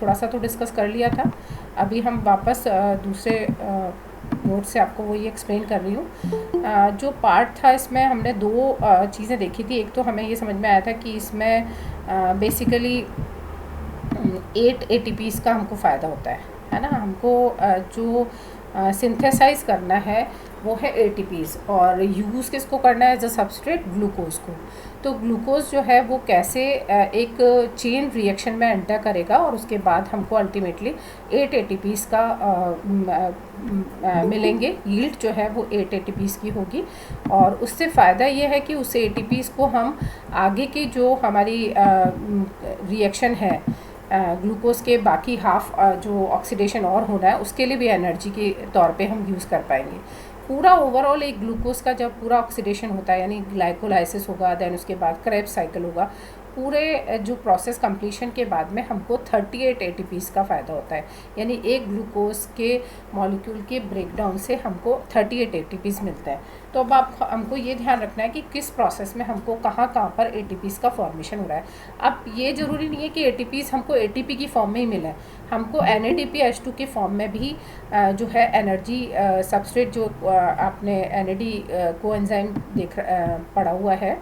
थोड़ा सा तो डिस्कस कर लिया था। अभी हम वापस दूसरे नोट से आपको वही एक्सप्लेन कर रही हूँ। जो पार्ट था इसमें हमने दो चीज़ें देखी थी। एक तो हमें ये समझ में आया था कि इसमें बेसिकली 8 ATPs का हमको फ़ायदा होता है ना। हमको जो सिंथेसाइज करना है वो है ATPs, और यूज़ किसको करना है एज अ सबस्ट्रेट, ग्लूकोज को। तो ग्लूकोज जो है वो कैसे एक चेन रिएक्शन में एंटर करेगा और उसके बाद हमको अल्टीमेटली 8 ATPs का मिलेंगे। यील्ड जो है वो 8 ATPs की होगी, और उससे फ़ायदा ये है कि उस ATPs को हम आगे की जो हमारी रिएक्शन है ग्लूकोज के बाकी हाफ जो ऑक्सीडेशन और होना है उसके लिए भी एनर्जी के तौर पे हम यूज़ कर पाएंगे। पूरा ओवरऑल एक ग्लूकोज का जब पूरा ऑक्सीडेशन होता है यानी ग्लाइकोलाइसिस होगा, देन उसके बाद क्रेब्स साइकिल होगा, पूरे जो प्रोसेस कंप्लीशन के बाद में हमको 38 ATPs का फ़ायदा होता है। यानी एक ग्लूकोज के मॉलिक्यूल के ब्रेकडाउन से हमको 38 ATPs मिलता है। तो अब आप हमको ये ध्यान रखना है कि किस प्रोसेस में हमको कहाँ पर ATPs का फॉर्मेशन हो रहा है। अब ये ज़रूरी नहीं है कि ATPs हमको ATP की फॉर्म में ही मिले, हमको NADPH2 के फॉर्म में भी जो है एनर्जी सबस्ट्रेट जो आपने NAD कोएंजाइम पढ़ा हुआ है,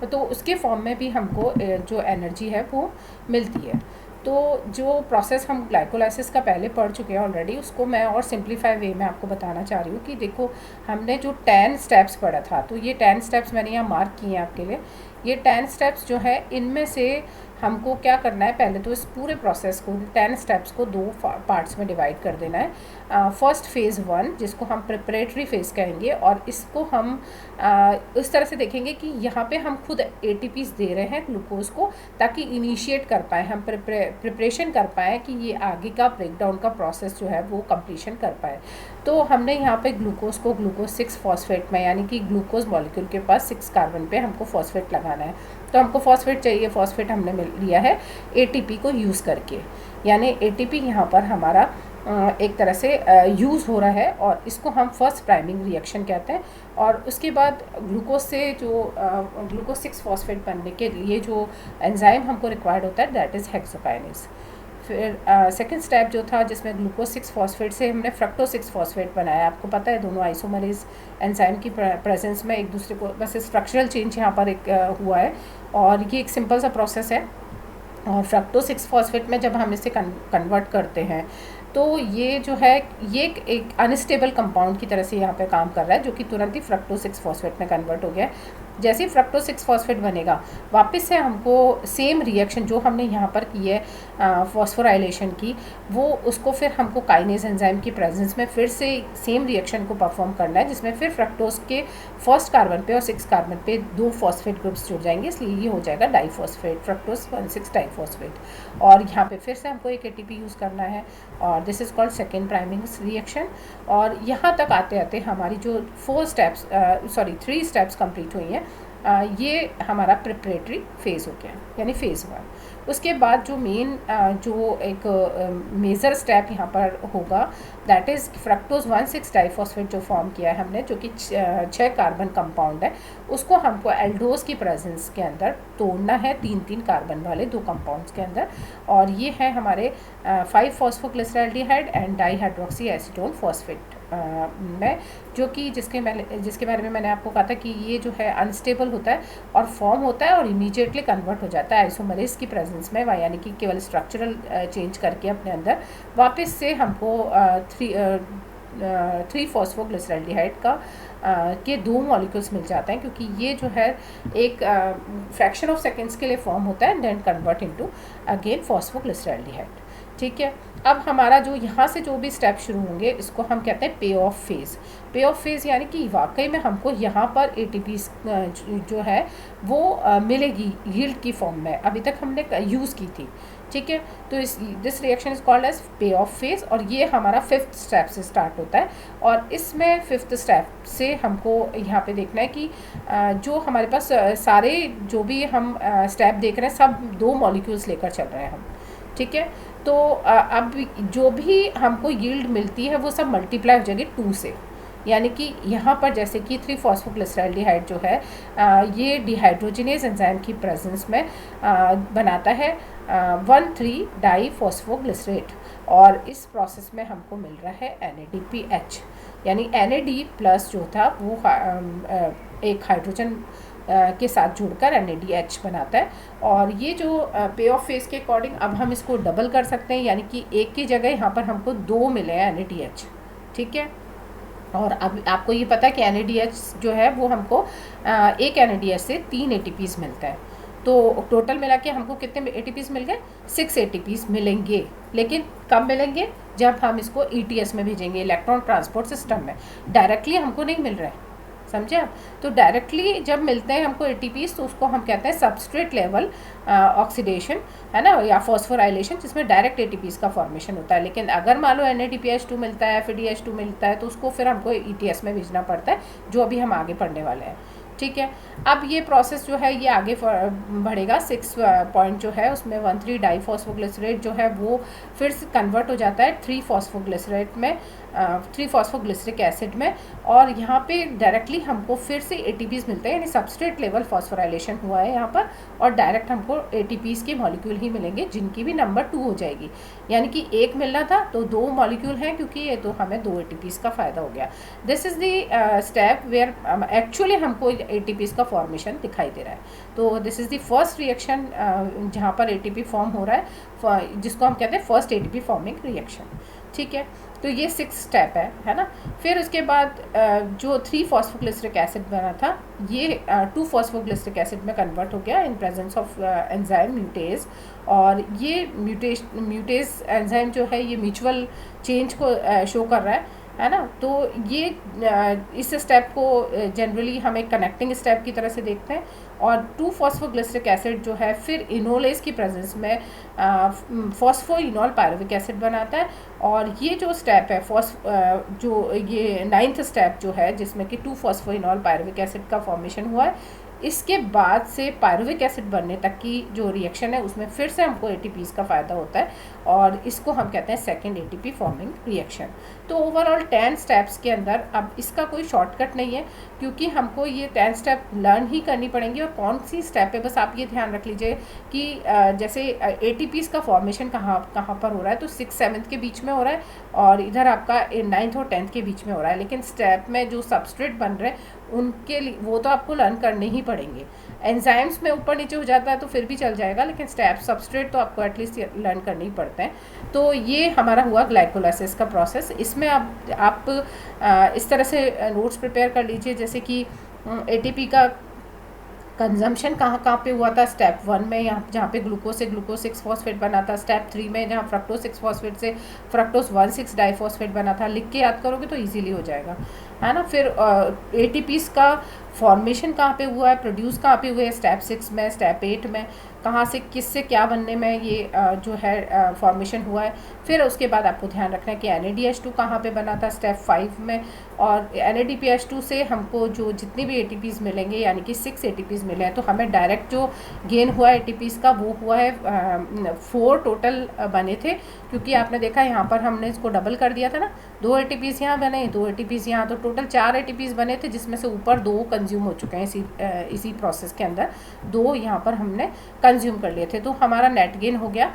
तो उसके फॉर्म में भी हमको जो एनर्जी है वो मिलती है। तो जो प्रोसेस हम ग्लाइकोलाइसिस का पहले पढ़ चुके हैं ऑलरेडी, उसको मैं और सिंप्लीफाई वे में आपको बताना चाह रही हूँ कि देखो हमने जो 10 स्टेप्स पढ़ा था, तो ये 10 स्टेप्स मैंने यहाँ मार्क किए हैं आपके लिए। ये 10 स्टेप्स जो है इनमें से हमको क्या करना है, पहले तो इस पूरे प्रोसेस को 10 स्टेप्स को दो पार्ट्स में डिवाइड कर देना है। फर्स्ट फेज़ 1 जिसको हम प्रिपरेटरी फेज़ कहेंगे, और इसको हम इस तरह से देखेंगे कि यहाँ पे हम खुद ATPs दे रहे हैं ग्लूकोज को ताकि इनिशिएट कर पाएँ, हम प्रिपरेशन कर पाएँ कि ये आगे का ब्रेकडाउन का प्रोसेस जो है वो कंप्लीशन कर पाए। तो हमने यहाँ पे ग्लूकोज को ग्लूकोज 6 फॉस्फेट में, यानी कि ग्लूकोज मॉलिक्यूल के पास 6 कार्बन पे हमको फॉस्फेट लगाना है। तो हमको फॉस्फेट चाहिए, फॉस्फेट हमने लिया है ATP को यूज़ करके, यानी ATP यहाँ पर हमारा एक तरह से यूज़ हो रहा है, और इसको हम फर्स्ट प्राइमिंग रिएक्शन कहते हैं। और उसके बाद ग्लूकोज से जो ग्लूकोज 6 फॉस्फेट बनने के लिए जो एंजाइम हमको रिक्वायर्ड होता है दैट इज़ हेक्सोकाइनेज। फिर सेकंड स्टेप जो था जिसमें ग्लूकोज 6 फॉस्फेट से हमने फ्रक्टोज 6 फॉस्फेट बनाया। आपको पता है दोनों आइसोमरेज एंजाइम की प्रेजेंस में एक दूसरे को, बस स्ट्रक्चरल चेंज यहाँ पर एक हुआ है, और ये एक सिंपल सा प्रोसेस है। और फ्रक्टोज 6 फॉस्फेट में जब हम इसे कन्वर्ट करते हैं तो ये जो है ये एक अनस्टेबल कंपाउंड की तरह से यहाँ पे काम कर रहा है, जो कि तुरंत ही फ्रक्टोज 6 फॉस्फेट में कन्वर्ट हो गया। जैसे ही फ्रक्टोज 6 फॉस्फेट बनेगा, वापस से हमको सेम रिएक्शन जो हमने यहाँ पर की है फॉस्फोराइलेशन की, वो उसको फिर हमको काइनेज एंजाइम की प्रेजेंस में फिर से सेम रिएक्शन को परफॉर्म करना है, जिसमें फिर फ्रक्टोज के फर्स्ट कार्बन पे और 6 कार्बन पे 2 फॉस्फेट ग्रुप्स जुड़ जाएंगे, इसलिए ये हो जाएगा डाइफॉस्फेट, फ्रक्टोज 1,6 डाइफॉस्फेट। और यहाँ पे फिर से हमको एक ATP यूज़ करना है, और this is called second priming reaction. और यहाँ तक आते आते हमारी जो 3 स्टेप्स कंप्लीट हुई हैं, ये हमारा प्रिपरेटरी फेज़ हो गया, यानी फेज़ 1। उसके बाद जो मेन जो एक मेजर स्टेप यहाँ पर होगा दैट इज़ फ्रक्टोज 1,6 डाइफॉस्फेट जो फॉर्म किया है हमने, जो कि 6 कार्बन कंपाउंड है, उसको हमको एल्डोज की प्रेजेंस के अंदर तोड़ना है 3-3 कार्बन वाले 2 कंपाउंड्स के अंदर। और ये है हमारे 5 फॉस्फोग्लिसरॉल्डिहाइड एंड डाईहाइड्रोक्सी एसीटोन फॉस्फेट में, जो कि जिसके बारे में मैंने आपको कहा था कि ये जो है अनस्टेबल होता है और फॉर्म होता है और इमीडिएटली कन्वर्ट हो जाता है आइसोमरेज की प्रेजेंस में, यानी कि केवल स्ट्रक्चरल चेंज करके अपने अंदर वापस से हमको 3 फॉस्फोग्लिसरॉल्डिहाइड का के 2 मॉलिक्यूल्स मिल जाते हैं, क्योंकि ये जो है एक फ्रैक्शन ऑफ सेकेंड्स के लिए फॉर्म होता है and then convert into again phosphoglyceraldehyde. ठीक है, अब हमारा जो यहाँ से जो भी स्टेप शुरू होंगे इसको हम कहते हैं पे ऑफ फेज़। पे ऑफ फेज़ यानी कि वाकई में हमको यहाँ पर ATPs जो है वो मिलेगी यील्ड की फॉर्म में, अभी तक हमने यूज़ की थी। ठीक है, तो this reaction is called as pay off phase, और ये हमारा 5th स्टेप से स्टार्ट होता है। और इसमें 5th स्टेप से हमको यहाँ पे देखना है कि जो हमारे पास सारे जो भी हम स्टेप देख रहे हैं सब 2 मॉलिक्यूल्स लेकर चल रहे हैं हम। ठीक है, तो अब जो भी हमको यील्ड मिलती है वो सब मल्टीप्लाई हो जाएगी 2 से, यानी कि यहाँ पर जैसे कि 3 फॉस्फोग्लिसरॉल्डिहाइड जो है ये डिहाइड्रोजिनेज एंजाइम की प्रेजेंस में बनाता है 1,3 डाईफॉस्फोग्लिसरेट, और इस प्रोसेस में हमको मिल रहा है NADPH, यानी NAD प्लस जो था वो एक हाइड्रोजन के साथ जुड़कर NADH बनाता है। और ये जो पे ऑफ फेस के अकॉर्डिंग अब हम इसको डबल कर सकते हैं, यानी कि एक की जगह यहाँ पर हमको 2 मिले हैं NADH, ठीक है। और अब आपको ये पता है कि NADH जो है वो हमको एक NADH से 3 ATPs मिलता है, तो टोटल मिला के हमको कितने ATPs मिल गए? 6 ATPs मिलेंगे। लेकिन कब मिलेंगे? जब हम इसको ETS में भेजेंगे, इलेक्ट्रॉन ट्रांसपोर्ट सिस्टम में। डायरेक्टली हमको नहीं मिल रहा है, समझे आप? तो डायरेक्टली जब मिलते हैं हमको ATPs तो उसको हम कहते हैं सबस्ट्रेट लेवल ऑक्सीडेशन, है ना, या फॉस्फोराइलेशन, जिसमें डायरेक्ट ATPs का फॉर्मेशन होता है। लेकिन अगर मान लो NADPH2 मिलता है, FADH2 मिलता है, तो उसको फिर हमको ETS में भेजना पड़ता है, जो अभी हम आगे पढ़ने वाले हैं, ठीक है। अब ये प्रोसेस जो है ये आगे बढ़ेगा। 6 पॉइंट जो है उसमें 1,3 डाईफॉस्फोग्लिसरेट जो है वो फिर से कन्वर्ट हो जाता है 3 फॉस्फोग्लिसरेट में, 3 फॉस्फोग्लिसरिक एसिड में, और यहाँ पे डायरेक्टली हमको फिर से ATPs मिलते हैं, यानी सबस्ट्रेट लेवल फॉस्फोराइलेशन हुआ है यहाँ पर, और डायरेक्ट हमको ATPs के मॉलिक्यूल ही मिलेंगे, जिनकी भी नंबर 2 हो जाएगी। यानी कि एक मिलना था तो 2 मॉलिक्यूल हैं, क्योंकि ये तो हमें 2 ATPs का फ़ायदा हो गया। This is the step where actually हमको ATPs का फॉर्मेशन दिखाई दे रहा है। तो this is the first reaction जहाँ पर ATP फॉर्म हो रहा है, जिसको हम कहते हैं फर्स्ट ATP फॉर्मिंग रिएक्शन, ठीक है। तो ये 6 स्टेप है ना। फिर उसके बाद जो 3 फॉस्फोग्लिसरिक एसिड बना था ये 2 फॉस्फोग्लिसरिक एसिड में कन्वर्ट हो गया इन प्रेजेंस ऑफ एंजाइम म्यूटेज, और ये म्यूटेज एंजाइम जो है ये म्यूचुअल चेंज को शो कर रहा है ना। तो ये इस स्टेप को जनरली हम एक कनेक्टिंग स्टेप की तरह से देखते हैं। और 2 फॉस्फोग्लिसरिक एसिड जो है फिर इनोलेज की प्रेजेंस में फॉस्फोइनॉल पायरुविक एसिड बनाता है, और ये जो स्टेप है जो ये 9th स्टेप जो है जिसमें कि 2 फॉस्फोइनॉल पायरुविक एसिड का फॉर्मेशन हुआ है, इसके बाद से पायरुविक एसिड बनने तक की जो रिएक्शन है उसमें फिर से हमको ATPs का फ़ायदा होता है, और इसको हम कहते हैं सेकेंड ATP फॉर्मिंग रिएक्शन। तो ओवरऑल 10 स्टेप्स के अंदर अब इसका कोई शॉर्टकट नहीं है, क्योंकि हमको ये 10 स्टेप लर्न ही करनी पड़ेंगी। और कौन सी स्टेप है बस आप ये ध्यान रख लीजिए कि जैसे ATPs का फॉर्मेशन कहाँ पर हो रहा है, तो 6-7 के बीच में हो रहा है, और इधर आपका 9th और 10th के बीच में हो रहा है। लेकिन स्टेप में जो सबस्ट्रेट बन रहे हैं उनके लिए वो तो आपको लर्न करने ही पड़ेंगे। एंजाइम्स में ऊपर नीचे हो जाता है तो फिर भी चल जाएगा, लेकिन स्टेप सबस्ट्रेट तो आपको एटलीस्ट लर्न करने ही पड़ते हैं। तो ये हमारा हुआ ग्लाइकोलाइसिस का प्रोसेस। इसमें आप इस तरह से नोट्स प्रिपेयर कर लीजिए, जैसे कि ATP का कंजम्पशन कहाँ पे हुआ था। स्टेप 1 में यहाँ जहाँ पे ग्लूकोज से ग्लूकोज 6 फॉस्फेट बना था। स्टेप 3 में जहाँ फ्रक्टोज 6 फॉस्फेट से फ्रक्टोज 1,6 डाईफॉस्फेट बना था। लिख के याद करोगे तो इजीली हो जाएगा, है ना। फिर ATPs का फॉर्मेशन कहाँ पे हुआ है, प्रोड्यूस कहाँ पे हुए, स्टेप 6 में, स्टेप 8 में, कहाँ से किससे क्या बनने में ये जो है फॉर्मेशन हुआ है। फिर उसके बाद आपको ध्यान रखना है कि NADH2 कहाँ पे बना था, स्टेप 5 में। और NADPH2 से हमको जो जितनी भी ATPs मिलेंगे, यानी कि 6 ATPs मिले हैं, तो हमें डायरेक्ट जो गेन हुआ है ATPs का वो हुआ है 4 टोटल बने थे, क्योंकि आपने देखा यहाँ पर हमने इसको डबल कर दिया था ना, 2 ATPs यहाँ बने, 2 ATPs यहाँ, तो टोटल 4 ATPs बने थे, जिसमें से ऊपर 2 कंज्यूम हो चुके हैं इसी प्रोसेस के अंदर, 2 यहाँ पर हमने कंज्यूम कर लिए थे। तो हमारा नेट गेन हो गया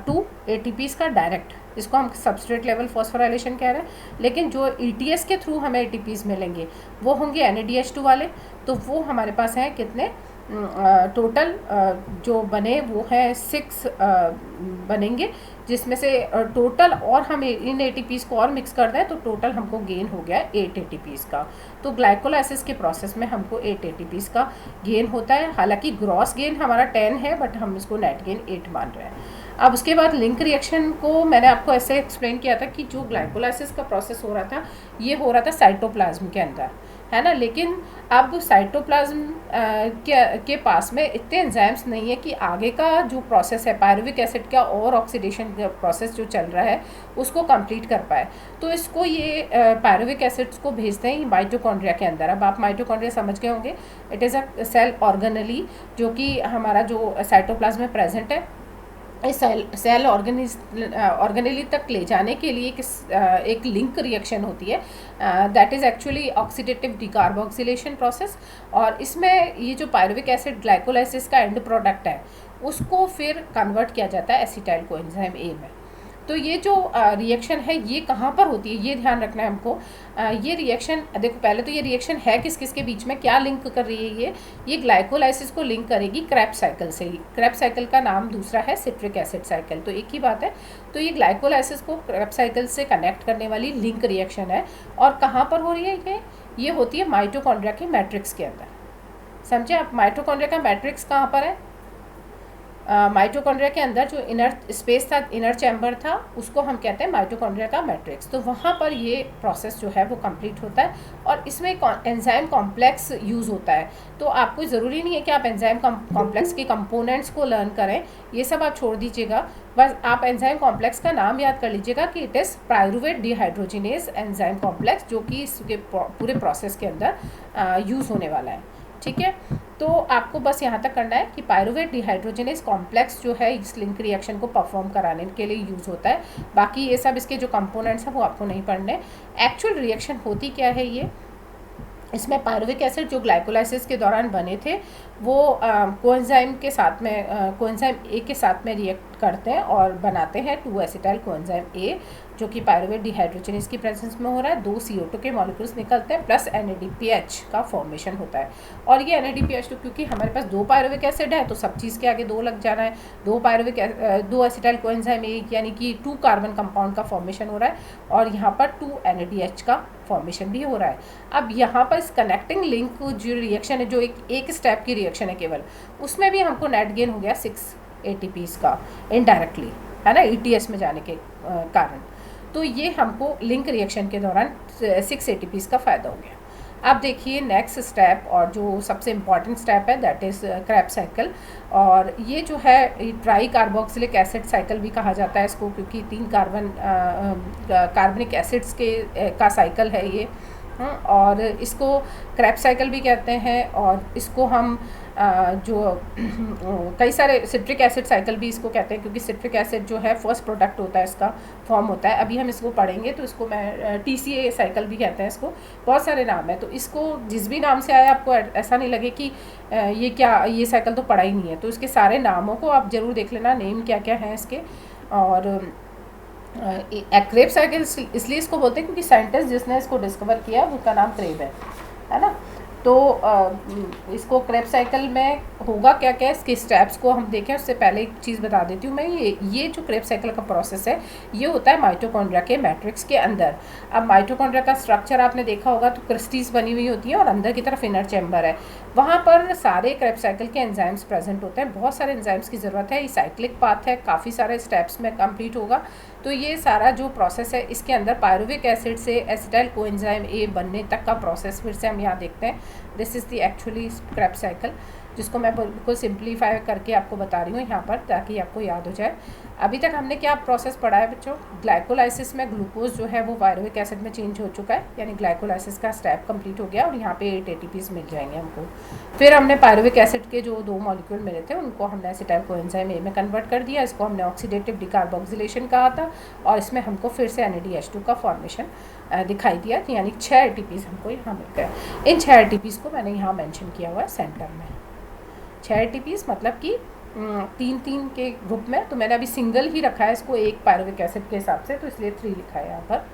2 ATPs का डायरेक्ट, इसको हम सबस्ट्रेट लेवल फॉस्फोराइलेशन कह रहे हैं। लेकिन जो ETS के थ्रू हमें ATPs मिलेंगे वो होंगे NADH2 वाले, तो वो हमारे पास हैं कितने टोटल जो बने वो हैं 6 बनेंगे, जिसमें से टोटल और हम इन ATPs को और मिक्स कर दें तो टोटल हमको गेन हो गया 8 ATPs का। तो ग्लाइकोलाइसिस के प्रोसेस में हमको 8 ATPs का गेन होता है। हालांकि ग्रॉस गेन हमारा 10 है, बट हम इसको नेट गेन 8 मान रहे हैं। अब उसके बाद लिंक रिएक्शन को मैंने आपको ऐसे एक्सप्लेन किया था कि जो ग्लाइकोलाइसिस का प्रोसेस हो रहा था ये हो रहा था साइटोप्लाज्म के अंदर, है ना। लेकिन अब साइटोप्लाज्म के पास में इतने एंजाइम्स नहीं है कि आगे का जो प्रोसेस है पायरुविक एसिड का और ऑक्सीडेशन प्रोसेस जो चल रहा है उसको कंप्लीट कर पाए। तो इसको ये पायरुविक एसिड्स को भेजते हैं माइटोकॉन्ड्रिया के अंदर। अब आप माइटोकॉन्ड्रिया समझ गए होंगे, it is a cell organelle जो कि हमारा जो साइटोप्लाज्म में प्रेजेंट है। इस सेल ऑर्गेनेली तक ले जाने के लिए एक लिंक रिएक्शन होती है, that is actually oxidative decarboxylation process. और इसमें ये जो पायरुविक एसिड ग्लाइकोलाइसिस का एंड प्रोडक्ट है उसको फिर कन्वर्ट किया जाता है एसिटाइल कोएंजाइम ए में। तो ये जो रिएक्शन है ये कहाँ पर होती है ये ध्यान रखना है हमको। ये रिएक्शन देखो, पहले तो ये रिएक्शन है किस किस के बीच में, क्या लिंक कर रही है ये ग्लाइकोलाइसिस को लिंक करेगी क्रेब्स साइकिल से। क्रेब्स साइकिल का नाम दूसरा है सिट्रिक एसिड साइकिल, तो एक ही बात है। तो ये ग्लाइकोलाइसिस को क्रेब्स साइकिल से कनेक्ट करने वाली लिंक रिएक्शन है। और कहाँ पर हो रही है ये होती है माइटोकॉन्ड्रिया के मैट्रिक्स के अंदर। समझे आप, माइटोकॉन्ड्रिया का मैट्रिक्स कहाँ पर है? माइटोकॉन्ड्रिया के अंदर जो इनर स्पेस था, इनर चैम्बर था, उसको हम कहते हैं माइटोकॉन्ड्रिया का मैट्रिक्स। तो वहाँ पर ये प्रोसेस जो है वो कंप्लीट होता है और इसमें एंजाइम कॉम्प्लेक्स यूज़ होता है। तो आपको ज़रूरी नहीं है कि आप एंजाइम कॉम्प्लेक्स के कंपोनेंट्स को लर्न करें, ये सब आप छोड़ दीजिएगा। बस आप एंजाइम कॉम्प्लेक्स का नाम याद कर लीजिएगा कि it is pyruvate dehydrogenase enzyme complex, जो कि इसके पूरे प्रोसेस के अंदर यूज़ होने वाला है। ठीक है, तो आपको बस यहाँ तक करना है कि पायरुवेट डिहाइड्रोजिनेज कॉम्प्लेक्स जो है इस लिंक रिएक्शन को परफॉर्म कराने के लिए यूज़ होता है। बाकी ये सब इसके जो कंपोनेंट्स हैं वो आपको नहीं पढ़ने। एक्चुअल रिएक्शन होती क्या है ये, इसमें पायरुविक एसिड जो ग्लाइकोलाइसिस के दौरान बने थे वो कोएंजाइम के साथ में कोएंजाइम ए के साथ में रिएक्ट करते हैं और बनाते हैं 2-एसिटाइल कोएंजाइम ए, जो कि पायरुवेट डिहाइड्रोजिनेज की प्रेजेंस में हो रहा है। 2 CO2 के मॉलिक्यूल्स निकलते हैं प्लस NADPH का फॉर्मेशन होता है। और ये NADPH तो क्योंकि हमारे पास 2 पायरुविक एसिड है तो सब चीज़ के आगे 2 लग जाना है। 2 एसिटाइल कोएंजाइम ए यानी कि 2 कार्बन कंपाउंड का फॉर्मेशन हो रहा है और यहाँ पर 2 NADH का फॉर्मेशन भी हो रहा है। अब यहाँ पर इस कनेक्टिंग लिंक जो रिएक्शन है, जो एक स्टेप की रिएक्शन है केवल, उसमें भी हमको नेट गेन हो गया 6 ATPs का इनडायरेक्टली, है ना, ETS में जाने के कारण। तो ये हमको लिंक रिएक्शन के दौरान 6 ATPs का फ़ायदा हो गया। अब देखिए नेक्स्ट स्टेप और जो सबसे इम्पॉर्टेंट स्टेप है दैट इज़ क्रेब्स साइकिल। और ये जो है ट्राई कार्बोक्सिलिक एसिड साइकिल भी कहा जाता है इसको, क्योंकि 3 कार्बनिक एसिड्स का साइकिल है ये। और इसको क्रेब्स साइकिल भी कहते हैं। और इसको हम जो कई सारे सिट्रिक एसिड साइकिल भी इसको कहते हैं, क्योंकि सिट्रिक एसिड जो है फर्स्ट प्रोडक्ट होता है, इसका फॉर्म होता है। अभी हम इसको पढ़ेंगे तो इसको मैं TCA साइकिल भी कहते हैं इसको, बहुत सारे नाम है। तो इसको जिस भी नाम से आया आपको ऐसा नहीं लगे कि ये साइकिल तो पढ़ा ही नहीं है। तो इसके सारे नामों को आप ज़रूर देख लेना, नेम क्या क्या हैं इसके। और क्रेब साइकिल इसलिए इसको बोलते हैं क्योंकि साइंटिस्ट जिसने इसको डिस्कवर किया उसका नाम क्रेब है ना। तो इसको क्रेब साइकिल में होगा क्या क्या, इसके स्टेप्स को हम देखें उससे पहले एक चीज़ बता देती हूँ मैं। ये जो क्रेब साइकिल का प्रोसेस है ये होता है माइटोकॉन्ड्रिया के मैट्रिक्स के अंदर। अब माइटोकॉन्ड्रिया का स्ट्रक्चर आपने देखा होगा तो क्रिस्टीज बनी हुई होती है और अंदर की तरफ इनर चैम्बर है। वहाँ पर सारे क्रेब साइकिल के एंजाइम्स प्रेजेंट होते हैं। बहुत सारे एंजाइम्स की ज़रूरत है, ये साइक्लिक पाथ है, काफ़ी सारे स्टेप्स में कंप्लीट होगा। तो ये सारा जो प्रोसेस है इसके अंदर पायरुविक एसिड से एसिटाइल कोएंजाइम ए बनने तक का प्रोसेस फिर से हम यहाँ देखते हैं। This is the actually Krebs cycle, जिसको मैं बिल्कुल सिंप्लीफाई करके आपको बता रही हूँ यहाँ पर ताकि आपको याद हो जाए। अभी तक हमने क्या प्रोसेस पढ़ा है बच्चों, ग्लाइकोलाइसिस में ग्लूकोज जो है वो पायरुविक एसिड में चेंज हो चुका है, यानी ग्लाइकोलाइसिस का स्टेप कंप्लीट हो गया और यहाँ पे 8 ATPs मिल जाएंगे हमको। फिर हमने पायरुविक एसिड के जो 2 मॉलिक्यूल मिले थे उनको हमने एसिटाइल कोएंजाइम ए में कन्वर्ट कर दिया। इसको हमने ऑक्सीडेटिव डिकार्बोक्सिलेशन कहा था और इसमें हमको फिर से NADH2 का फॉर्मेशन दिखाई दिया, यानी 6 ATPs हमको यहाँ मिल गए। इन 6 ATPs को मैंने यहाँ मेंशन किया हुआ है सेंटर में। 6 ATPs मतलब कि 3-3 के ग्रुप में। तो मैंने अभी सिंगल ही रखा है इसको एक पायरुविक एसिड के हिसाब से, तो इसलिए 3 लिखा है यहाँ पर।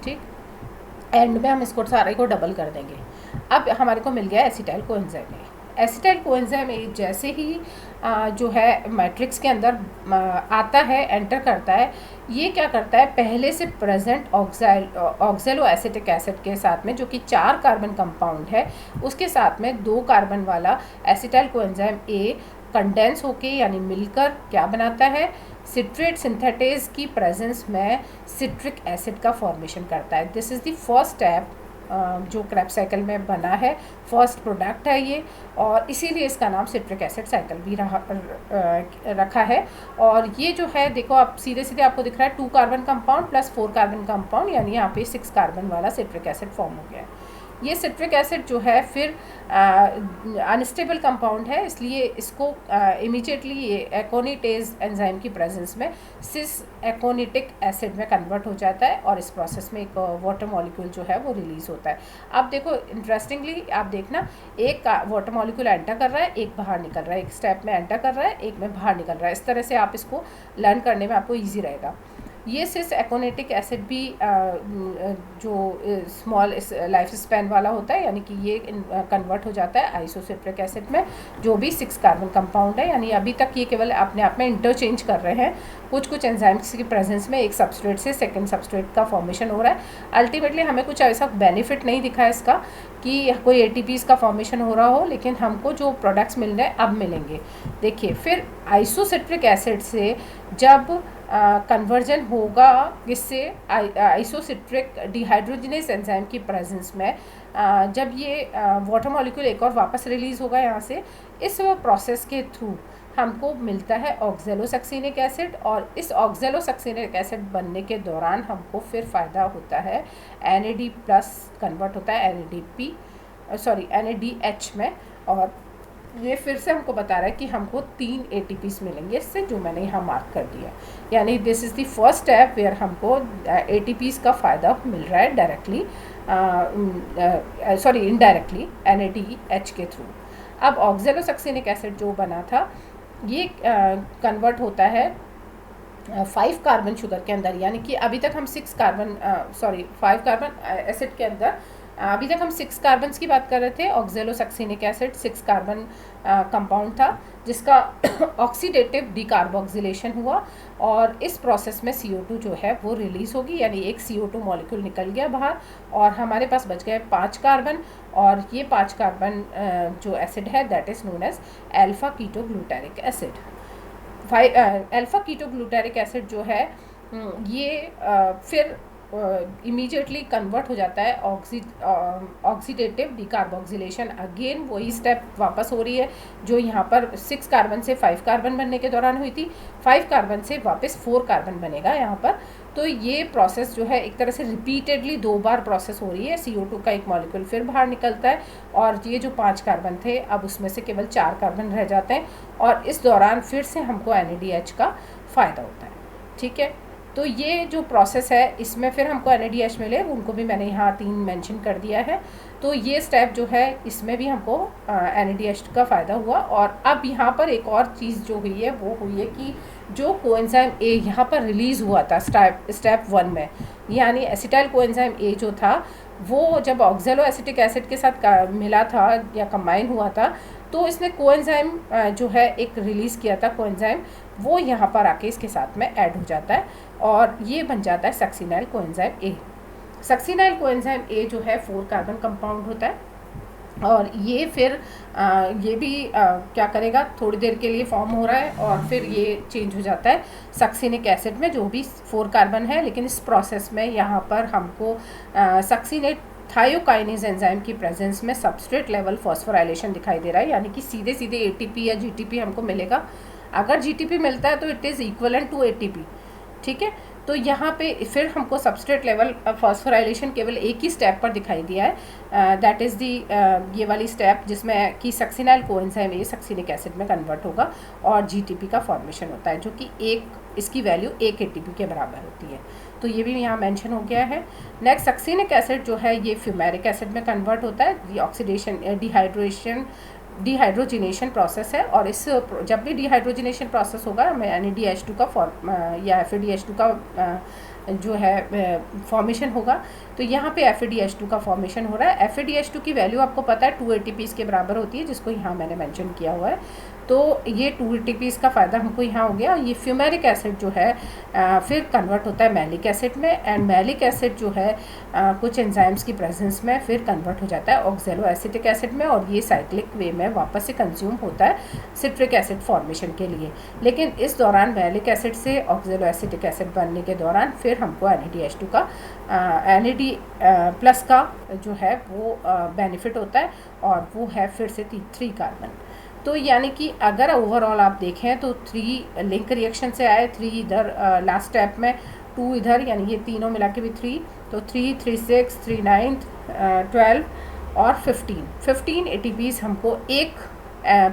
ठीक, एंड में हम इसको सारे को डबल कर देंगे। अब हमारे को मिल गया acetyl coenzyme A. Acetyl coenzyme A जैसे ही जो है मैट्रिक्स के अंदर आता है, एंटर करता है, ये क्या करता है, पहले से प्रेजेंट ऑक्सैलो एसिटिक एसिड के साथ में जो कि 4 कार्बन कंपाउंड है उसके साथ में 2 कार्बन वाला एसिटाइल कोएंजाइम ए कंडेंस होके यानी मिलकर क्या बनाता है, सिट्रेट सिंथेटेज की प्रेजेंस में सिट्रिक एसिड का फॉर्मेशन करता है। This is the first step जो क्रेब साइकिल में बना है, फर्स्ट प्रोडक्ट है ये, और इसीलिए इसका नाम सिट्रिक एसिड साइकिल भी रखा है। और ये जो है देखो आप सीधे सीधे आपको दिख रहा है 2 carbon compound plus 4 carbon compound, यानी यहाँ पे 6 कार्बन वाला सिट्रिक एसिड फॉर्म हो गया है। ये सिट्रिक एसिड जो है फिर अनस्टेबल कंपाउंड है, इसलिए इसको इमीडिएटली ये एकोनिटेज एंजाइम की प्रेजेंस में सिस एकोनिटिक एसिड में कन्वर्ट हो जाता है और इस प्रोसेस में एक वाटर मॉलिक्यूल जो है वो रिलीज़ होता है। अब देखो इंटरेस्टिंगली आप देखना, एक वाटर मॉलिक्यूल एंटर कर रहा है, एक बाहर निकल रहा है, एक स्टेप में एंटर कर रहा है, एक में बाहर निकल रहा है। इस तरह से आप इसको लर्न करने में आपको ईजी रहेगा। ये सिस एकोनेटिक एसिड भी जो स्मॉल लाइफ स्पैन वाला होता है, यानी कि ये कन्वर्ट हो जाता है आइसोसिट्रिक एसिड में, जो भी 6 कार्बन कंपाउंड है। यानी अभी तक ये केवल अपने आप में इंटरचेंज कर रहे हैं, कुछ एंजाइम्स की प्रेजेंस में एक सबस्ट्रेट से सेकंड सबस्ट्रेट का फॉर्मेशन हो रहा है। अल्टीमेटली हमें कुछ ऐसा बेनिफिट नहीं दिखा इसका कि कोई ATPs का फॉर्मेशन हो रहा हो, लेकिन हमको जो प्रोडक्ट्स मिल रहे हैं अब मिलेंगे। देखिए फिर आइसोसिट्रिक एसिड से जब कन्वर्जन होगा किससे, आइसोसिट्रिक डिहाइड्रोजिनेस एंजाइम की प्रेजेंस में, जब ये वाटर मॉलिक्यूल एक और वापस रिलीज़ होगा यहाँ से, इस प्रोसेस के थ्रू हमको मिलता है ऑक्जेलोसक्सिनिक एसिड, और इस ऑक्जेलोसक्सिनिक एसिड बनने के दौरान हमको फिर फ़ायदा होता है NAD+ कन्वर्ट होता है NADH में, और ये फिर से हमको बता रहा है कि हमको 3 ATPs मिलेंगे इससे, जो मैंने यहाँ मार्क कर दिया। यानी this is the first step where हमको ATPs का फ़ायदा मिल रहा है डायरेक्टली, इनडायरेक्टली NADH के थ्रू। अब ऑक्जेलोसक्सिनिक एसिड जो बना था ये कन्वर्ट होता है 5 कार्बन शुगर के अंदर, यानी कि अभी तक हम 5 कार्बन एसिड के अंदर अभी तक हम 6 कार्बन्स की बात कर रहे थे। ऑक्जेलोसक्सिनिक एसिड 6 कार्बन कंपाउंड था, जिसका ऑक्सीडेटिव डिकार्बोक्सिलेशन हुआ, और इस प्रोसेस में CO2 जो है वो रिलीज़ होगी, यानी एक CO2 मॉलिक्यूल निकल गया बाहर, और हमारे पास बच गए 5 कार्बन, और ये 5 कार्बन जो एसिड है that is known as alpha ketoglutaric acid. Alpha ketoglutaric acid जो है ये फिर इमीडिएटली कन्वर्ट हो जाता है ऑक्सीडेटिव डिकार्बोक्सिलेशन। अगेन वही स्टेप वापस हो रही है जो यहाँ पर 6 कार्बन से 5 कार्बन बनने के दौरान हुई थी, 5 कार्बन से वापस 4 कार्बन बनेगा यहाँ पर। तो ये प्रोसेस जो है एक तरह से रिपीटेडली 2 बार प्रोसेस हो रही है। CO2 का एक मॉलिक्यूल फिर बाहर निकलता है, और ये जो 5 कार्बन थे अब उसमें से केवल 4 कार्बन रह जाते हैं, और इस दौरान फिर से हमको NADH का फ़ायदा होता है। ठीक है, तो ये जो प्रोसेस है इसमें फिर हमको NADH मिले, उनको भी मैंने यहाँ 3 मेंशन कर दिया है। तो ये स्टेप जो है इसमें भी हमको NADH का फ़ायदा हुआ। और अब यहाँ पर एक और चीज़ जो हुई है वो हुई है कि जो कोएंजाइम A यहाँ पर रिलीज़ हुआ था स्टेप 1 में, यानी एसिटाइल कोएंजाइम A जो था वो जब ऑक्जेलो एसिटिक एसिड के साथ मिला था या कंबाइन हुआ था, तो इसने कोएंजाइम जो है एक रिलीज़ किया था कोएंजाइम, वो यहाँ पर आके इसके साथ में ऐड हो जाता है, और ये बन जाता है succinyl coenzyme A। Succinyl coenzyme A जो है 4 कार्बन कंपाउंड होता है, और ये फिर ये भी क्या करेगा, थोड़ी देर के लिए फॉर्म हो रहा है और फिर ये चेंज हो जाता है सक्सिनिक एसिड में, जो भी 4 कार्बन है। लेकिन इस प्रोसेस में यहाँ पर हमको सक्सिनेट थायोकाइनेज एंजाइम की प्रेजेंस में सबस्ट्रेट लेवल फॉस्फोराइलेशन दिखाई दे रहा है, यानी कि सीधे सीधे ATP या GTP हमको मिलेगा। अगर GTP मिलता है तो it is equivalent to ATP। ठीक है, तो यहाँ पे फिर हमको सबस्ट्रेट लेवल फॉस्फोराइलेशन केवल एक ही स्टेप पर दिखाई दिया है, दैट इज़ दी ये वाली स्टेप जिसमें कि succinyl coenzyme A succinic acid में कन्वर्ट होगा और GTP का फॉर्मेशन होता है, जो कि इसकी वैल्यू 1 ATP के बराबर होती है। तो ये भी यहाँ मेंशन हो गया है। नेक्स्ट सक्सिनिक एसिड जो है ये फ्यूमेरिक एसिड में कन्वर्ट होता है। ऑक्सीडेशन डिहाइड्रोजिनेशन प्रोसेस है, और इस जब भी डिहाइड्रोजिनेशन प्रोसेस होगा हमें NADH2 का या FADH2 का जो है फॉर्मेशन होगा। तो यहाँ पे FADH2 का फॉर्मेशन हो रहा है। FADH2 की वैल्यू आपको पता है 2 ATPs के बराबर होती है, जिसको यहाँ मैंने मेंशन किया हुआ है। तो ये 2 ATPs का फ़ायदा हमको यहाँ हो गया। ये फ्यूमेरिक एसिड जो है फिर कन्वर्ट होता है मैलिक एसिड में, एंड मैलिक एसिड जो है कुछ एंजाइम्स की प्रेजेंस में फिर कन्वर्ट हो जाता है ऑक्जेलो एसिटिक एसिड में, और ये साइक्लिक वे में वापस से कंज्यूम होता है सिट्रिक एसिड फॉर्मेशन के लिए। लेकिन इस दौरान मैलिक एसिड से ऑक्जेलो एसिटिक एसिड बनने के दौरान फिर हमको NADH2 का NAD+ का जो है वो बेनिफिट होता है, और वो है फिर से 3 कार्बन। तो यानी कि अगर ओवरऑल आप देखें तो 3 लिंक रिएक्शन से आए, 3 इधर लास्ट स्टेप में 2 इधर, यानी ये तीनों मिला के भी 3, तो 3, 3, 6, 3, 9, 12 और 15 ATPs हमको एक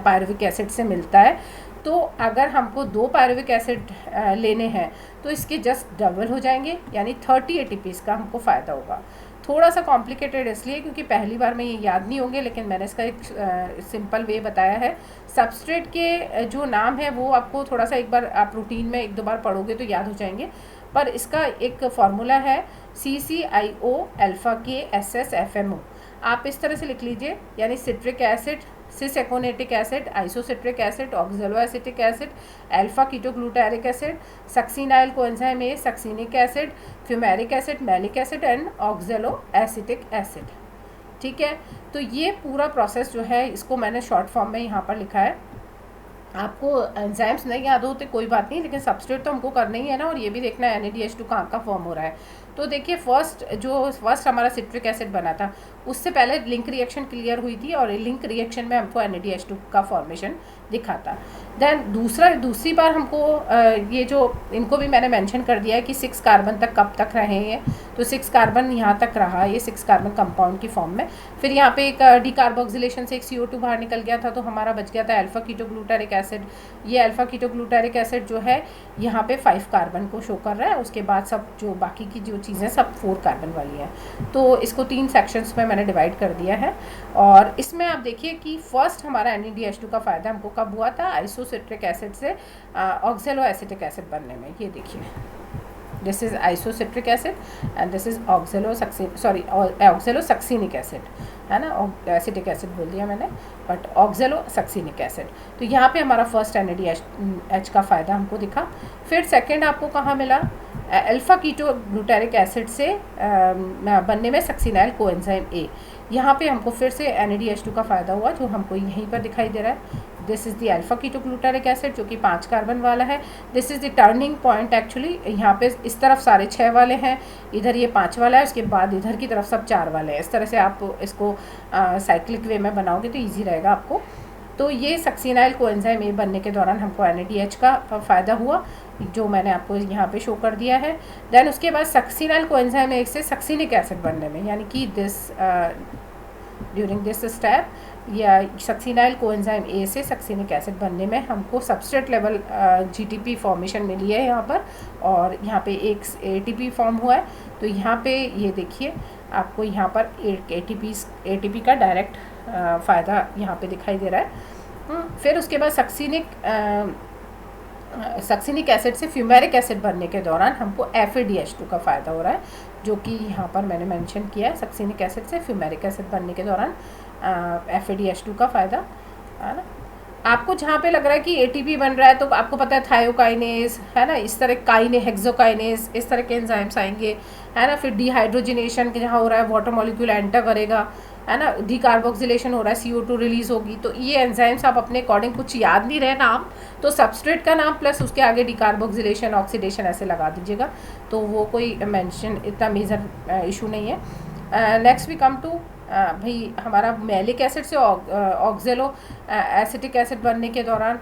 पायरुविक एसिड से मिलता है। तो अगर हमको 2 पायरुविक एसिड लेने हैं तो इसके जस्ट डबल हो जाएंगे, यानी 30 ATPs का हमको फ़ायदा होगा। थोड़ा सा कॉम्प्लिकेटेड इसलिए क्योंकि पहली बार में ये याद नहीं होंगे, लेकिन मैंने इसका एक सिंपल वे बताया है। सबस्ट्रेट के जो नाम है वो आपको थोड़ा सा एक बार आप रूटीन में 1-2 बार पढ़ोगे तो याद हो जाएंगे, पर इसका एक फार्मूला है CCIO alpha K SS FMO। आप इस तरह से लिख लीजिए, यानी citric acid, cis aconitic acid, isocitric acid, oxalo acetic acid, alpha ketoglutaric acid, succinyl coenzyme A, succinic acid, fumaric acid, malic acid and oxalo acetic acid. ठीक है, तो ये पूरा प्रोसेस जो है इसको मैंने शॉर्ट फॉर्म में यहाँ पर लिखा है। आपको एंजाइम्स नहीं याद होते कोई बात नहीं, लेकिन सबस्ट्रेट तो हमको करना ही है ना, और ये भी देखना है NADH2 कहाँ का फॉर्म हो रहा है। तो देखिए फर्स्ट हमारा सिट्रिक एसिड बना था, उससे पहले लिंक रिएक्शन क्लियर हुई थी और लिंक रिएक्शन में हमको NADH2 का फॉर्मेशन दिखा था। देन दूसरी बार हमको ये जो इनको भी मैंने मेंशन कर दिया है कि 6 कार्बन तक कब तक रहे हैं, तो 6 कार्बन यहाँ तक रहा, ये 6 कार्बन कंपाउंड की फॉर्म में। फिर यहाँ पे एक डिकार्बोक्सिलेशन से एक CO2 बाहर निकल गया था, तो हमारा बच गया था अल्फा कीटोग्लूटारिक एसिड। ये अल्फा कीटोग्लूटारिक एसिड जो है यहाँ पे 5 कार्बन को शो कर रहा है, उसके बाद सब जो बाकी की जो चीज़ें सब 4 कार्बन वाली हैं। तो इसको 3 सेक्शंस में मैंने डिवाइड कर दिया है। और इसमें आप देखिए कि फर्स्ट हमारा NADH2 का फ़ायदा हमको कब हुआ था, आइसोसिट्रिक एसिड से ऑक्जेलो एसिटिक एसिड बनने में। ये देखिए, this is isocitric acid and this is ऑक्जेलो succinic acid, है ना, एसिटिक एसिड बोल दिया मैंने, बट ऑक्जेलो सक्सिनिक एसिड। तो यहाँ पे हमारा फर्स्ट NADH का फ़ायदा हमको दिखा। फिर सेकंड आपको कहाँ मिला, अल्फा कीटोग्लूटारिक एसिड से बनने में सक्सिनाइल कोएंजाइम ए। यहाँ पे हमको फिर से NADH2 का फ़ायदा हुआ, जो हमको यहीं पर दिखाई दे रहा है। This is the alpha ketoglutaric acid जो कि 5 कार्बन वाला है। This is the turning point actually, यहाँ पे इस तरफ सारे 6 वाले हैं, इधर ये 5 वाला है, उसके बाद इधर की तरफ सब 4 वाले हैं। इस तरह से आप इसको साइक्लिक वे में बनाओगे तो ईजी रहेगा आपको। तो ये सक्सिनाइल कोएंजाइम ए बनने के दौरान हमको NADH का फ़ायदा हुआ, जो मैंने आपको यहाँ पे शो कर दिया है। देन उसके बाद सक्सिनाइल कोएंजाइम ए से सक्सिनिक एसिड बनने में, यानी कि ड्यूरिंग दिस स्टेप या सक्सिनाइल कोएंजाइम ए से सक्सिनिक एसिड बनने में हमको सबस्ट्रेट लेवल GTP फॉर्मेशन मिली है यहाँ पर, और यहाँ पे एक ATP फॉर्म हुआ है। तो यहाँ पे ये देखिए आपको यहाँ पर ATP का डायरेक्ट फ़ायदा यहाँ पे दिखाई दे रहा है। फिर उसके बाद सक्सिनिक एसिड से फ्यूमेरिक एसिड बनने के दौरान हमको FADH2 का फ़ायदा हो रहा है, जो कि यहाँ पर मैंने मेंशन किया है। सक्सिनिक एसिड से फ्यूमेरिक एसिड बनने के दौरान FADH2 का फ़ायदा, है ना। आपको जहाँ पे लग रहा है कि ATP बन रहा है, तो आपको पता है थायोकाइनेज, है ना, इस तरह हेक्सोकाइनेज, इस तरह के एंजाइम्स आएंगे, है ना। फिर डिहाइड्रोजिनेशन के जहाँ हो रहा है वाटर मॉलिक्यूल एंटर करेगा, है ना, डिकार्बोक्सिलेशन हो रहा है, CO2 रिलीज़ होगी। तो ये एंजाइम्स आप अपने अकॉर्डिंग, कुछ याद नहीं रहे नाम, तो सबस्ट्रेट का नाम प्लस उसके आगे डिकार्बोक्सिलेशन, ऑक्सीडेशन ऐसे लगा दीजिएगा, तो वो कोई मेंशन इतना मेजर इशू नहीं है। नेक्स्ट वी कम टू भाई हमारा मैलिक एसिड से ऑक्जेलो एसिटिक एसिड बनने के दौरान,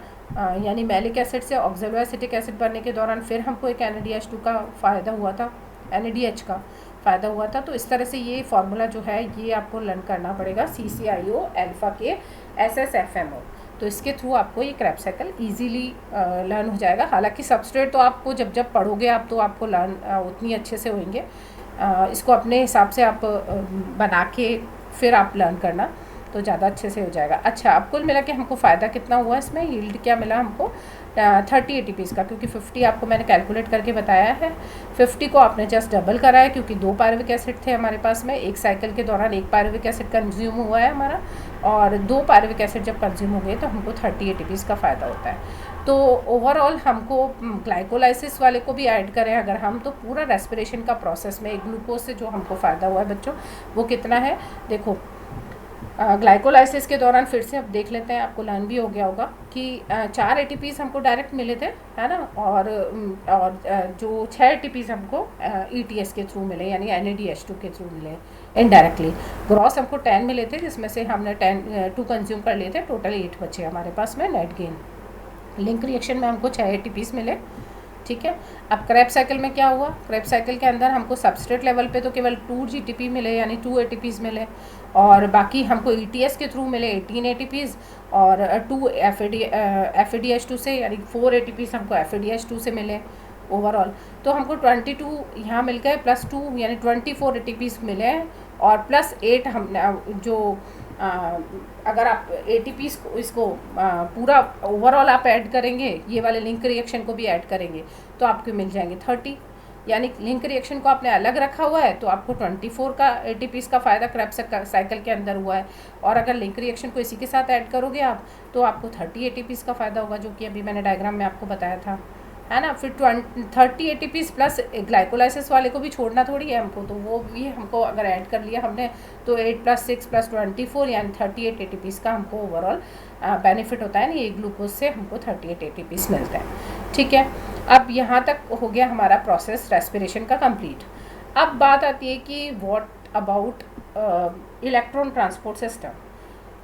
यानी मैलिक एसिड से ऑक्जेलो एसिटिक एसिड बनने के दौरान फिर हमको एक NADH2 का फ़ायदा हुआ था, NADH का फ़ायदा हुआ था। तो इस तरह से ये फार्मूला जो है ये आपको लर्न करना पड़ेगा, CCIO alpha K SS FMO। तो इसके थ्रू आपको ये क्रैब साइकिल ईजीली लर्न हो जाएगा। हालांकि सबस्ट्रेट तो आपको जब पढ़ोगे आप, तो आपको लर्न उतनी अच्छे से होंगे। इसको अपने हिसाब से आप बना के फिर आप लर्न करना, तो ज़्यादा अच्छे से हो जाएगा। अच्छा, अब कुल मिला के हमको फ़ायदा कितना हुआ इसमें, यील्ड क्या मिला हमको 30 ATPs का, क्योंकि 50 आपको मैंने कैलकुलेट करके बताया है। 50 को आपने जस्ट डबल करा है, क्योंकि 2 पायरुविक एसिड थे हमारे पास में, एक साइकिल के दौरान 1 पायरुविक एसिड कंज्यूम हुआ है हमारा, और 2 पायरुविक एसिड जब कंज्यूम हो गए तो हमको 30 ATPs का फ़ायदा होता है। तो ओवरऑल हमको ग्लाइकोलाइसिस वाले को भी ऐड करें अगर हम, तो पूरा रेस्पिरेशन का प्रोसेस में ग्लूकोज से जो हमको फ़ायदा हुआ है बच्चों, वो कितना है देखो। ग्लाइकोलाइसिस के दौरान फिर से अब देख लेते हैं, आपको लर्न भी हो गया होगा कि 4 ATPs हमको डायरेक्ट मिले थे, है ना, और जो 6 ATPs हमको ETS के थ्रू मिले, यानी NADH2 के थ्रू मिले इनडायरेक्टली। ग्रॉस हमको 10 मिले थे, जिसमें से हमने 2 कंज्यूम कर लिए थे, टोटल 8 बचे हमारे पास में नेट गेन। लिंक रिएक्शन में हमको 6 ATPs मिले, ठीक है। अब क्रेब्स साइकिल में क्या हुआ, क्रेब्स साइकिल के अंदर हमको सबस्ट्रेट लेवल पे तो केवल 2 GTP मिले, यानी 2 ATPs मिले, और बाकी हमको ETS के थ्रू मिले 18 ATPs, और 2 FADH2 से, यानी 4 ATPs हमको FADH2 से मिले ओवरऑल। तो हमको 22 यहाँ मिल गए प्लस 2, यानी 24 ATPs मिले हैं, और प्लस 8 हमने जो अगर आप ATPs को इसको पूरा ओवरऑल आप ऐड करेंगे, ये वाले लिंक रिएक्शन को भी ऐड करेंगे, तो आपको मिल जाएंगे 30। यानी लिंक रिएक्शन को आपने अलग रखा हुआ है तो आपको 24 का ATPs का फ़ायदा क्रेब्स साइकिल के अंदर हुआ है, और अगर लिंक रिएक्शन को इसी के साथ ऐड करोगे आप तो आपको 30 ATPs का फ़ायदा होगा, जो कि अभी मैंने डायग्राम में आपको बताया था, है ना। फिर 30 ATPs प्लस ग्लाइकोलाइसिस वाले को भी छोड़ना थोड़ी है हमको, तो वो भी हमको अगर ऐड कर लिया हमने तो 8 + 6 + 24 यानी 38 ATPs का हमको ओवरऑल बेनिफिट होता है ना, ये ग्लूकोज से हमको 38 ATPs मिलता है। ठीक है, अब यहाँ तक हो गया हमारा प्रोसेस रेस्पिरेशन का कंप्लीट। अब बात आती है कि what about electron transport system.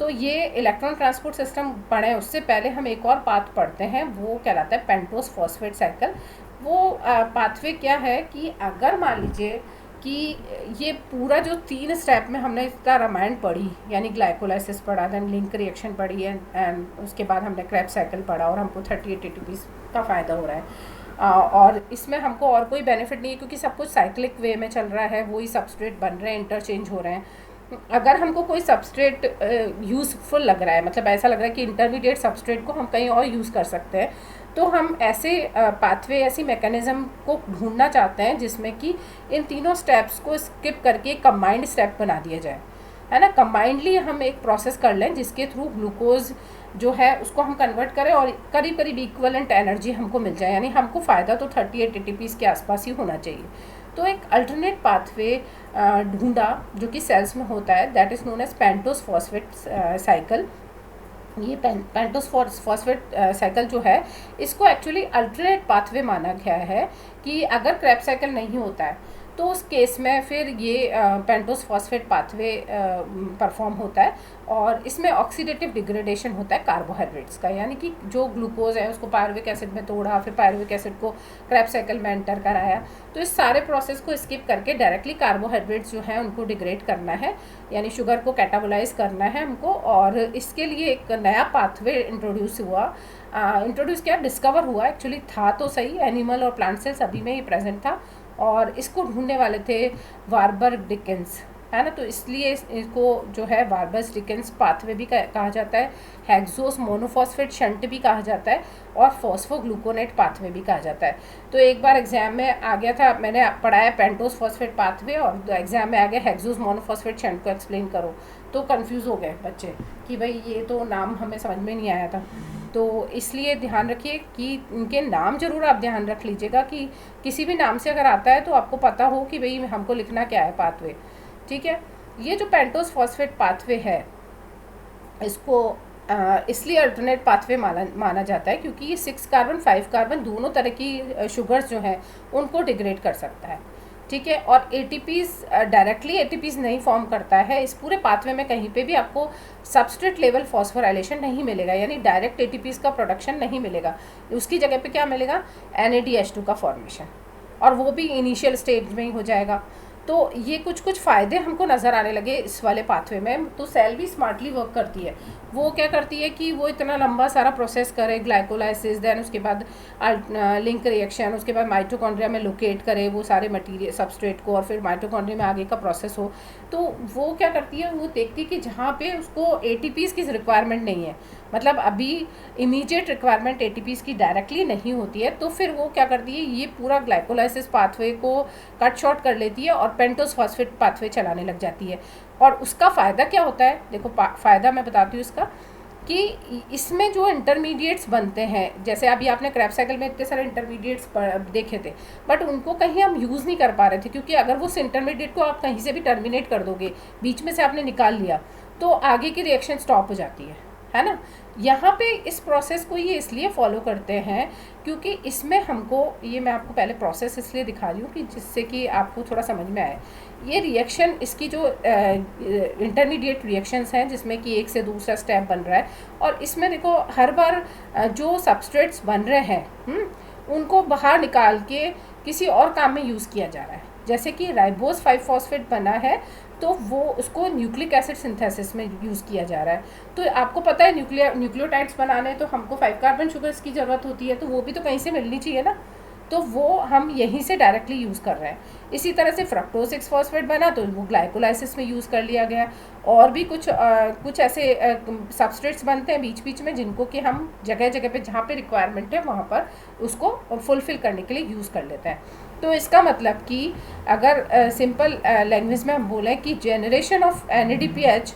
तो ये इलेक्ट्रॉन ट्रांसपोर्ट सिस्टम पढ़ें उससे पहले हम एक और पाथ पढ़ते हैं, वो कहलाता है पेंटोस फॉस्फेट साइकिल। वो पाथवे क्या है कि अगर मान लीजिए कि ये पूरा जो 3 स्टेप में हमने इसका रामायण पढ़ी, यानी ग्लाइकोलाइसिस पढ़ा, देन लिंक रिएक्शन पढ़ी है, एंड उसके बाद हमने क्रेब्स साइकिल पढ़ा, और हमको 38 ATPs का फ़ायदा हो रहा है, और इसमें हमको और कोई बेनिफिट नहीं है क्योंकि सब कुछ साइक्लिक वे में चल रहा है, वही सबस्ट्रेट बन रहे हैं, इंटरचेंज हो रहे हैं। अगर हमको कोई सबस्ट्रेट यूज़फुल लग रहा है, मतलब ऐसा लग रहा है कि इंटरमीडिएट सबस्ट्रेट को हम कहीं और यूज़ कर सकते हैं, तो हम ऐसे पाथवे, ऐसी मैकेनिज़्म को ढूंढना चाहते हैं जिसमें कि इन तीनों स्टेप्स को स्किप करके एक कंबाइंड स्टेप बना दिया जाए, है ना। कंबाइंडली हम एक प्रोसेस कर लें जिसके थ्रू ग्लूकोज जो है उसको हम कन्वर्ट करें और करीब करीब इक्वलेंट एनर्जी हमको मिल जाए, यानी हमको फ़ायदा तो 38 ATPs के आसपास ही होना चाहिए। तो एक अल्टरनेट पाथवे ढूंढा जो कि सेल्स में होता है, that is known as pentose phosphate cycle. ये पेंटोस फॉस्फेट साइकिल जो है इसको एक्चुअली अल्टरनेट पाथवे माना गया है कि अगर क्रेब्स साइकिल नहीं होता है तो उस केस में फिर ये पेंटोस फॉस्फेट पाथवे परफॉर्म होता है, और इसमें ऑक्सीडेटिव डिग्रेडेशन होता है कार्बोहाइड्रेट्स का, यानी कि जो ग्लूकोज है उसको पायरुविक एसिड में तोड़ा, फिर पायरुविक एसिड को क्रेब्स साइकिल में एंटर कराया, तो इस सारे प्रोसेस को स्किप करके डायरेक्टली कार्बोहाइड्रेट्स जो है उनको डिग्रेड करना है, यानी शुगर को कैटाबोलाइज करना है हमको। और इसके लिए एक नया पाथवे इंट्रोड्यूस किया, डिस्कवर हुआ, एक्चुअली था तो सही, एनिमल और प्लांट सेल सभी में ही प्रेजेंट था, और इसको ढूंढने वाले थे वारबर्ग डिकेंस, है ना। तो इसलिए इसको जो है वारबर्ग डिकेंस पाथवे भी कहा जाता है, हेक्सोस मोनोफॉस्फेट शंट भी कहा जाता है, और फॉस्फोग्लूकोनेट पाथवे भी कहा जाता है। तो एक बार एग्जाम में आ गया था, मैंने पढ़ाया पेंटोस फॉस्फेट पाथवे, और एग्जाम में आ गया हेक्सोस मोनोफॉस्फेट शंट को एक्सप्लेन करो, तो कंफ्यूज हो गए बच्चे कि भाई ये तो नाम हमें समझ में नहीं आया था। तो इसलिए ध्यान रखिए कि इनके नाम ज़रूर आप ध्यान रख लीजिएगा कि किसी भी नाम से अगर आता है तो आपको पता हो कि भाई हमको लिखना क्या है पाथवे। ठीक है, ये जो पेंटोस फॉस्फेट पाथवे है इसको इसलिए अल्टरनेट पाथवे माना जाता है क्योंकि ये 6 कार्बन 5 कार्बन दोनों तरह की शुगर्स जो हैं उनको डिग्रेड कर सकता है। ठीक है, और ATPs डायरेक्टली ATPs नहीं फॉर्म करता है। इस पूरे पाथवे में कहीं पे भी आपको सबस्ट्रेट लेवल फॉस्फोराइलेशन नहीं मिलेगा, यानी डायरेक्ट ATPs का प्रोडक्शन नहीं मिलेगा। उसकी जगह पे क्या मिलेगा, NADH2 का फॉर्मेशन, और वो भी इनिशियल स्टेज में ही हो जाएगा। तो ये कुछ फ़ायदे हमको नज़र आने लगे इस वाले पाथवे में। तो सेल भी स्मार्टली वर्क करती है। वो क्या करती है कि वो इतना लंबा सारा प्रोसेस करे, ग्लाइकोलाइसिस, देन उसके बाद लिंक रिएक्शन, उसके बाद माइटोकॉन्ड्रिया में लोकेट करे वो सारे मटीरियल सबस्ट्रेट को, और फिर माइटोकॉन्ड्रिया में आगे का प्रोसेस हो। तो वो क्या करती है, वो देखती है कि जहाँ पे उसको ATPs की रिक्वायरमेंट नहीं है, मतलब अभी इमीडिएट रिक्वायरमेंट ATPs की डायरेक्टली नहीं होती है, तो फिर वो क्या करती है, ये पूरा ग्लाइकोलाइसिस पाथवे को कट शॉर्ट कर लेती है और पेंटोस फॉस्फेट पाथवे चलाने लग जाती है। और उसका फ़ायदा क्या होता है, देखो फ़ायदा मैं बताती हूँ इसका, कि इसमें जो इंटरमीडिएट्स बनते हैं, जैसे अभी आपने क्रेब्स साइकिल में इतने सारे इंटरमीडिएट्स देखे थे, बट उनको कहीं हम यूज़ नहीं कर पा रहे थे, क्योंकि अगर वो इंटरमीडिएट को आप कहीं से भी टर्मिनेट कर दोगे, बीच में से आपने निकाल लिया, तो आगे की रिएक्शन स्टॉप हो जाती है ना। यहाँ पे इस प्रोसेस को ये इसलिए फॉलो करते हैं क्योंकि इसमें हमको, ये मैं आपको पहले प्रोसेस इसलिए दिखा रही हूँ कि जिससे कि आपको थोड़ा समझ में आए। ये रिएक्शन, इसकी जो इंटरमीडिएट रिएक्शंस हैं जिसमें कि एक से दूसरा स्टेप बन रहा है, और इसमें देखो हर बार जो सबस्ट्रेट्स बन रहे हैं उनको बाहर निकाल के किसी और काम में यूज़ किया जा रहा है। जैसे कि राइबोस 5-फॉस्फेट बना है तो वो उसको न्यूक्लिक एसिड सिंथेसिस में यूज़ किया जा रहा है। तो आपको पता है न्यूक्लियोटाइड्स बनाने तो हमको 5 कार्बन शुगर्स की ज़रूरत होती है, तो वो भी तो कहीं से मिलनी चाहिए ना, तो वो हम यहीं से डायरेक्टली यूज़ कर रहे हैं। इसी तरह से फ्रक्टोज 6-फॉस्फेट बना तो वो ग्लाइकोलाइसिस में यूज़ कर लिया गया। और भी कुछ ऐसे सबस्ट्रेट्स बनते हैं बीच बीच में जिनको कि हम जगह जगह पे जहाँ पे रिक्वायरमेंट है वहाँ पर उसको फुलफ़िल करने के लिए यूज़ कर लेते हैं। तो इसका मतलब कि अगर सिंपल लैंग्वेज में हम बोलें कि generation of NADPH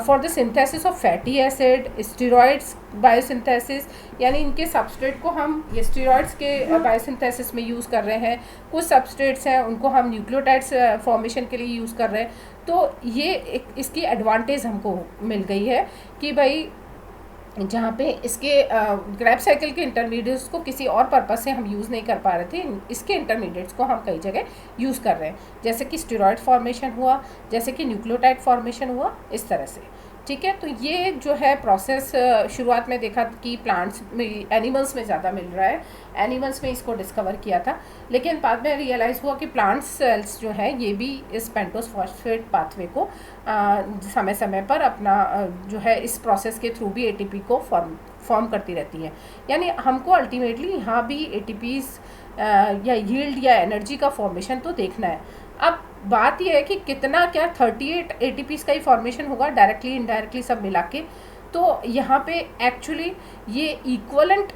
for the synthesis of fatty acid, steroids biosynthesis, यानी इनके सबस्ट्रेट को हम ये स्टेरॉइड्स के बायोसिंथेसिस में यूज़ कर रहे हैं। कुछ सबस्ट्रेट्स हैं उनको हम न्यूक्लियोटाइड्स फॉर्मेशन के लिए यूज़ कर रहे हैं। तो ये इसकी एडवांटेज हमको मिल गई है कि भाई जहाँ पे इसके क्रेब्स साइकिल के इंटरमीडिएट्स को किसी और पर्पस से हम यूज़ नहीं कर पा रहे थे, इसके इंटरमीडिएट्स को हम कई जगह यूज़ कर रहे हैं, जैसे कि स्टेरॉइड फॉर्मेशन हुआ, जैसे कि न्यूक्लियोटाइड फॉर्मेशन हुआ, इस तरह से। ठीक है, तो ये जो है प्रोसेस शुरुआत में देखा कि प्लांट्स में, एनिमल्स में ज़्यादा मिल रहा है, एनिमल्स में इसको डिस्कवर किया था, लेकिन बाद में रियलाइज़ हुआ कि प्लांट सेल्स जो है ये भी इस पेंटोस फॉस्फेट पाथवे को समय समय पर अपना जो है इस प्रोसेस के थ्रू भी ATP को फॉर्म करती रहती है। यानी हमको अल्टीमेटली यहाँ भी ATPs या यील्ड या एनर्जी का फॉर्मेशन तो देखना है। अब बात यह है कि कितना, क्या 38 ATPs का ही फॉर्मेशन होगा डायरेक्टली इनडायरेक्टली सब मिला के, तो यहाँ पे एक्चुअली ये इक्वलेंट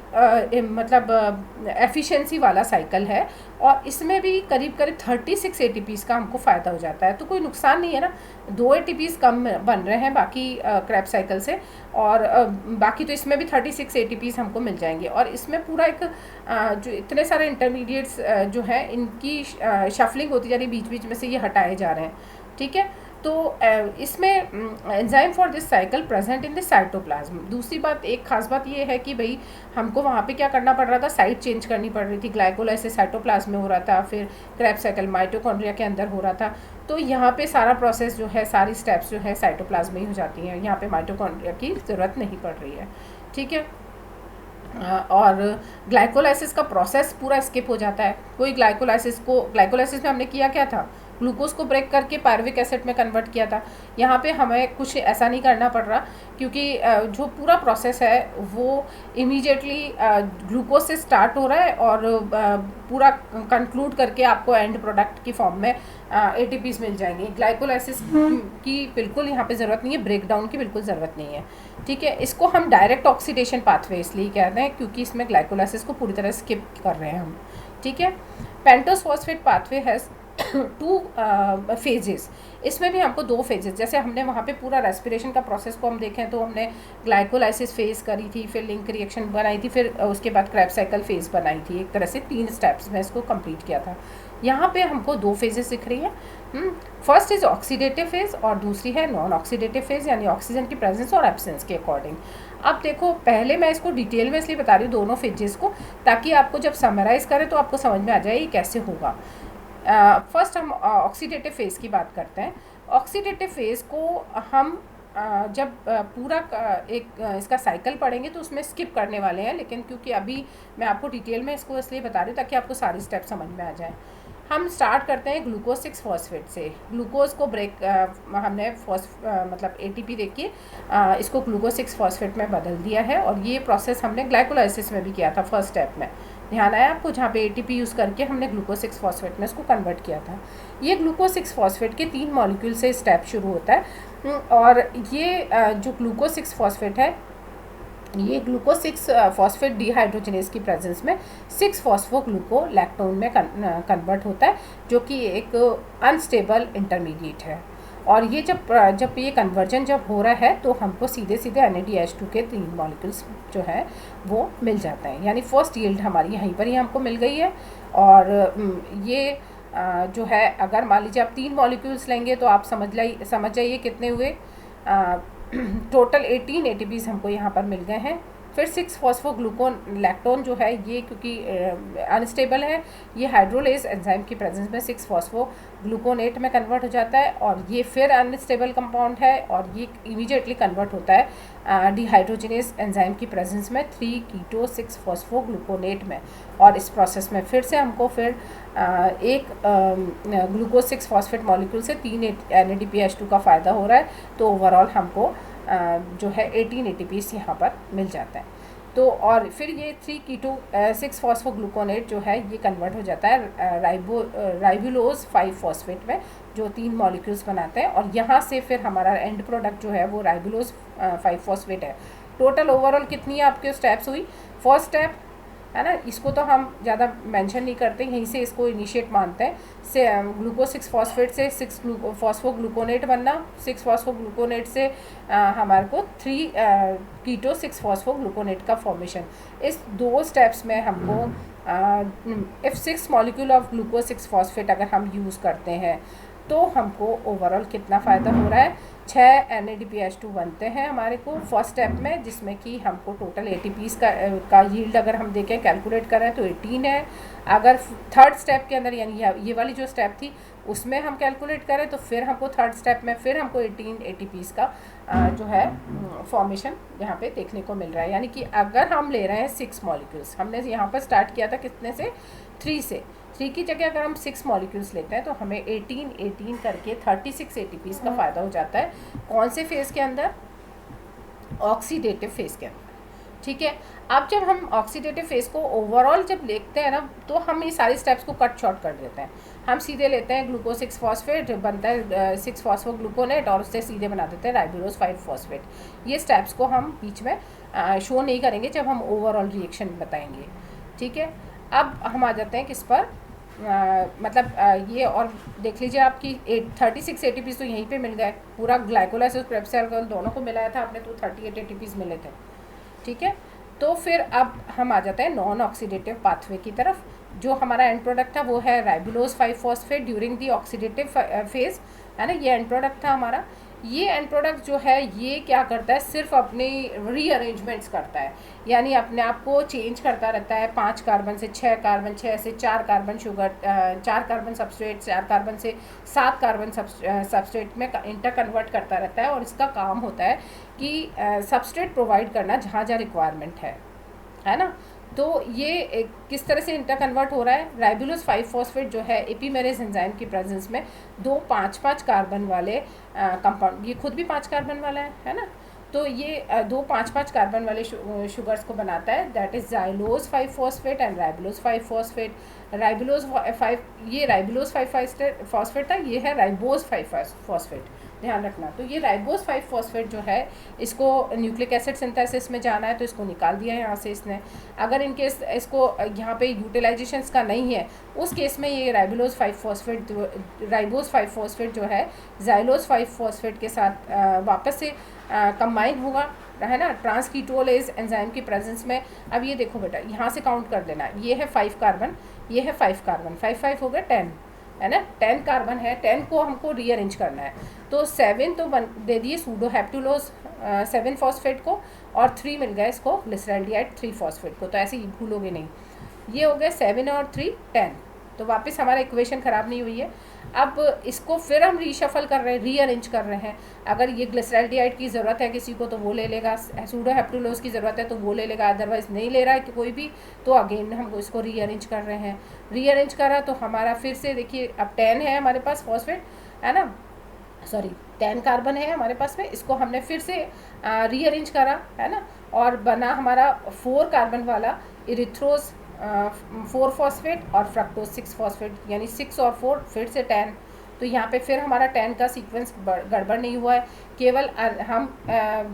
मतलब एफिशिएंसी वाला साइकिल है और इसमें भी करीब करीब 36 ATPs का हमको फ़ायदा हो जाता है। तो कोई नुकसान नहीं है ना, 2 ATPs कम बन रहे हैं बाकी क्रैब साइकिल से, और बाकी तो इसमें भी 36 ATPs हमको मिल जाएंगे। और इसमें पूरा एक जो इतने सारे इंटरमीडिएट्स जो है इनकी शफलिंग होती जा रही, बीच बीच में से ये हटाए जा रहे हैं। ठीक है, तो इसमें enzyme for this cycle present in the cytoplasm. दूसरी बात, एक खास बात ये है कि भाई हमको वहाँ पे क्या करना पड़ रहा था, साइट चेंज करनी पड़ रही थी। ग्लाइकोलाइसिस साइटोप्लाज्म में हो रहा था, फिर क्रेब साइकिल माइटोकॉन्ड्रिया के अंदर हो रहा था। तो यहाँ पे सारा प्रोसेस जो है, सारी स्टेप्स जो है साइटोप्लाज्म में ही हो जाती हैं, यहाँ पे माइटोकॉन्ड्रिया की ज़रूरत नहीं पड़ रही है। ठीक है, और ग्लाइकोलाइसिस का प्रोसेस पूरा स्किप हो जाता है। कोई ग्लाइकोलाइसिस में हमने किया क्या था, ग्लूकोज को ब्रेक करके पायरुविक एसिड में कन्वर्ट किया था। यहाँ पे हमें कुछ ऐसा नहीं करना पड़ रहा, क्योंकि जो पूरा प्रोसेस है वो इमीडिएटली ग्लूकोज से स्टार्ट हो रहा है और पूरा कंक्लूड करके आपको एंड प्रोडक्ट की फॉर्म में ATPs मिल जाएंगे। ग्लाइकोलाइसिस की बिल्कुल यहाँ पे ज़रूरत नहीं है, ब्रेक डाउन की बिल्कुल ज़रूरत नहीं है। ठीक है, इसको हम डायरेक्ट ऑक्सीडेशन पाथवे इसलिए कहते हैं क्योंकि इसमें ग्लाइकोलाइसिस को पूरी तरह स्किप कर रहे हैं हम। ठीक है, pentose phosphate pathway has 2 phases. इसमें भी हमको 2 फेजेस, जैसे हमने वहाँ पे पूरा रेस्पिरेशन का प्रोसेस को हम देखें तो हमने ग्लाइकोलाइसिस फेज़ करी थी, फिर लिंक रिएक्शन बनाई थी, फिर उसके बाद क्रेब साइकिल फेज़ बनाई थी। एक तरह से 3 स्टेप्स में इसको कंप्लीट किया था। यहाँ पे हमको 2 फेजेस दिख रही है। फर्स्ट इज़ ऑक्सीडेटिव फेज़ और दूसरी है नॉन ऑक्सीडेटिव फेज़, यानी ऑक्सीजन की प्रेजेंस और एब्सेंस के अकॉर्डिंग। अब देखो, पहले मैं इसको डिटेल में इसलिए बता रही हूँ दोनों फेजेस को, ताकि आपको जब समराइज़ करें तो आपको समझ में आ जाए ये कैसे होगा। फर्स्ट हम ऑक्सीडेटिव फेज़ की बात करते हैं। ऑक्सीडेटिव फेज़ को हम जब पूरा एक इसका साइकिल पढ़ेंगे तो उसमें स्किप करने वाले हैं, लेकिन क्योंकि अभी मैं आपको डिटेल में इसको इसलिए बता रही हूँ ताकि आपको सारी स्टेप समझ में आ जाए। हम स्टार्ट करते हैं ग्लूकोज 6-फॉस्फेट से। ग्लूकोज को ब्रेक हमने मतलब ATP देखिए इसको ग्लूकोज 6-फॉस्फेट में बदल दिया है, और ये प्रोसेस हमने ग्लाइकोलाइसिस में भी किया था फर्स्ट स्टेप में। ध्यान आया आपको, जहाँ पे ATP यूज़ करके हमने ग्लूकोज 6-फॉस्फेट में इसको कन्वर्ट किया था। ये ग्लूकोज 6-फॉस्फेट के 3 मॉलिक्यूल से स्टेप शुरू होता है, और ये जो ग्लूकोज 6-फॉस्फेट है, ये ग्लूकोज 6-फॉस्फेट डिहाइड्रोजनेज की प्रेजेंस में 6-फॉस्फोग्लूकोलैक्टोन में कन्वर्ट होता है, जो कि एक अनस्टेबल इंटरमीडिएट है। और ये जब ये कन्वर्जन जब हो रहा है तो हमको सीधे सीधे NADH2 के 3 मॉलिक्यूल्स जो है वो मिल जाते हैं, यानी फर्स्ट यील्ड हमारी यहीं पर ही हमको मिल गई है। और ये जो है, अगर मान लीजिए आप 3 मॉलिक्यूल्स लेंगे तो आप समझ जाइए कितने हुए, टोटल 18 ATPs हमको यहाँ पर मिल गए हैं। फिर 6-फॉस्फोग्लूकोन लैक्टोन जो है ये क्योंकि अनस्टेबल है, ये हाइड्रोलेज एंजाइम की प्रेजेंस में 6-फॉस्फोग्लूकोनेट में कन्वर्ट हो जाता है, और ये फिर अनस्टेबल कंपाउंड है और ये इमीडिएटली कन्वर्ट होता है डिहाइड्रोजिनेज एंजाइम की प्रेजेंस में 3-कीटो-6-फॉस्फोग्लूकोनेट में। और इस प्रोसेस में फिर से हमको फिर एक ग्लूकोज 6-फॉस्फेट मॉलिक्यूल से 3 NADPH2 का फ़ायदा हो रहा है। तो ओवरऑल हमको जो है 18 ATPs यहाँ पर मिल जाता है। तो और फिर ये 3-कीटो-6-फॉस्फोग्लूकोनेट जो है ये कन्वर्ट हो जाता है राइबुलोज 5-फॉस्फेट में, जो 3 मॉलिक्यूल्स बनाते हैं, और यहाँ से फिर हमारा एंड प्रोडक्ट जो है वो राइबुलोज 5-फॉस्फेट है। टोटल ओवरऑल कितनी आपके स्टेप्स हुई? फर्स्ट स्टेप है ना, इसको तो हम ज़्यादा मेंशन नहीं करते, यहीं से इसको इनिशिएट मानते हैं। से ग्लूकोज 6-फॉस्फेट से 6-फॉस्फोग्लूकोनेट बनना, 6-फॉस्फोग्लूकोनेट से हमारे को 3-कीटो-6-फॉस्फोग्लूकोनेट का फॉर्मेशन। इस 2 स्टेप्स में हमको इफ़ 6 मॉलिक्यूल ऑफ ग्लूकोज 6-फॉस्फेट अगर हम यूज़ करते हैं तो हमको ओवरऑल कितना फ़ायदा हो रहा है? 6 NADPH2 बनते हैं हमारे को फर्स्ट स्टेप में, जिसमें कि हमको टोटल ATPs का यील्ड अगर हम देखें कैलकुलेट करें तो 18 है। अगर थर्ड स्टेप के अंदर यानी ये वाली जो स्टेप थी उसमें हम कैलकुलेट करें तो फिर हमको थर्ड स्टेप में फिर हमको 18 ATPs का जो है फॉर्मेशन यहाँ पे देखने को मिल रहा है। यानी कि अगर हम ले रहे हैं 6 मॉलिक्यूल्स, हमने यहाँ पर स्टार्ट किया था कितने से? 3 से। 3 की जगह अगर हम 6 मॉलिक्यूल्स लेते हैं तो हमें 18 करके 36 ATPs का फ़ायदा हो जाता है। कौन से फेज़ के अंदर? ऑक्सीडेटिव फेज़ के अंदर। ठीक है, अब जब हम ऑक्सीडेटिव फेज़ को ओवरऑल जब देखते हैं ना तो हम ये सारी स्टेप्स को कट शॉर्ट कर देते हैं। हम सीधे लेते हैं ग्लूकोज 6-फॉस्फेट बनता है 6-फॉस्फोग्लूकोनेट और उससे सीधे बना देते हैं राइबुलोज 5-फॉस्फेट। ये स्टेप्स को हम बीच में शो नहीं करेंगे जब हम ओवरऑल रिएक्शन बताएंगे। ठीक है, अब हम आ जाते हैं किस पर? ये और देख लीजिए आपकी 36 ATPs तो यहीं पे मिल गए। पूरा ग्लाइकोलाइसिस क्रेब्स अल्कोहल दोनों को मिलाया था आपने तो 38 ATPs मिले थे। ठीक है, तो फिर अब हम आ जाते हैं नॉन ऑक्सीडेटिव पाथवे की तरफ। जो हमारा एंड प्रोडक्ट था वो है ribulose five phosphate during the oxidative phase, है ना, ये एंड प्रोडक्ट था हमारा। ये एंड प्रोडक्ट जो है ये क्या करता है? सिर्फ अपनी रीअरेंजमेंट्स करता है, यानी अपने आप को चेंज करता रहता है। 5 कार्बन से 6 कार्बन, 6 से 4 carbon sugar, 4 carbon substrate, 4 carbon से 7 कार्बन सबस्ट्रेट में इंटर कन्वर्ट करता रहता है। और इसका काम होता है कि सबस्ट्रेट प्रोवाइड करना जहाँ जहाँ रिक्वायरमेंट है ना। तो ये किस तरह से इंटर कन्वर्ट हो रहा है? राइबुलोज 5-फॉस्फेट जो है एपीमेरेज एंजाइम की प्रेजेंस में 2 5-5 कार्बन वाले कंपाउंड, ये खुद भी 5 कार्बन वाला है ना, तो ये 2 5-5 कार्बन वाले शुगर्स को बनाता है। That is xylose five phosphate and ribulose five phosphate. Ribulose 5 ये राइबुलोज 5-फॉस्फेट था, ये है राइबोज 5-फॉस्फेट, ध्यान रखना। तो ये राइबोज 5-फॉस्फेट जो है इसको न्यूक्लिक एसिड सिंथेसिस में जाना है तो इसको निकाल दिया है यहाँ से इसने। अगर इनकेस इसको यहाँ पे यूटिलाइजेशंस का नहीं है उस केस में ये राइबोज 5-फॉस्फेट जो है जाइलोज 5-फॉस्फेट के साथ वापस से कंबाइन होगा, है ना, ट्रांसकीटोलेज एंजाइम की प्रेजेंस में। अब ये देखो बेटा, यहाँ से काउंट कर देना, ये है 5 कार्बन, ये है 5 कार्बन, 5 हो गया 10, है ना, 10 कार्बन है, 10 को हमको रीअरेंज करना है। तो 7 तो दे दिए सूडो हेप्टुलोज 7-फॉस्फेट को, और 3 मिल गया इसको ग्लिसरैल्डिहाइड 3-फॉस्फेट को। तो ऐसे ही भूलोगे नहीं, ये हो गए 7 और 3 10। तो वापस हमारा इक्वेशन ख़राब नहीं हुई है। अब इसको फिर हम रीशफल कर रहे हैं, रीअरेंज कर रहे हैं। अगर ये ग्लिसरैल्डिहाइड की ज़रूरत है किसी को तो वो ले लेगा, सूडो हेप्टुलोज की ज़रूरत है तो वो ले लेगा, अदरवाइज़ नहीं ले रहा है कि कोई भी, तो अगेन हम इसको रीअरेंज कर रहे हैं। रीअरेंज करा तो हमारा फिर से देखिए अब 10 है हमारे पास फॉस्फेट, है ना, सॉरी 10 कार्बन है हमारे पास में, इसको हमने फिर से रीअरेंज करा, है ना, और बना हमारा 4 कार्बन वाला इरिथ्रोज 4-फॉस्फेट और फ्रक्टोज 6-फॉस्फेट, यानी 6 और 4 फिर से 10। तो यहाँ पे फिर हमारा 10 का सीक्वेंस गड़बड़ नहीं हुआ है, केवल हम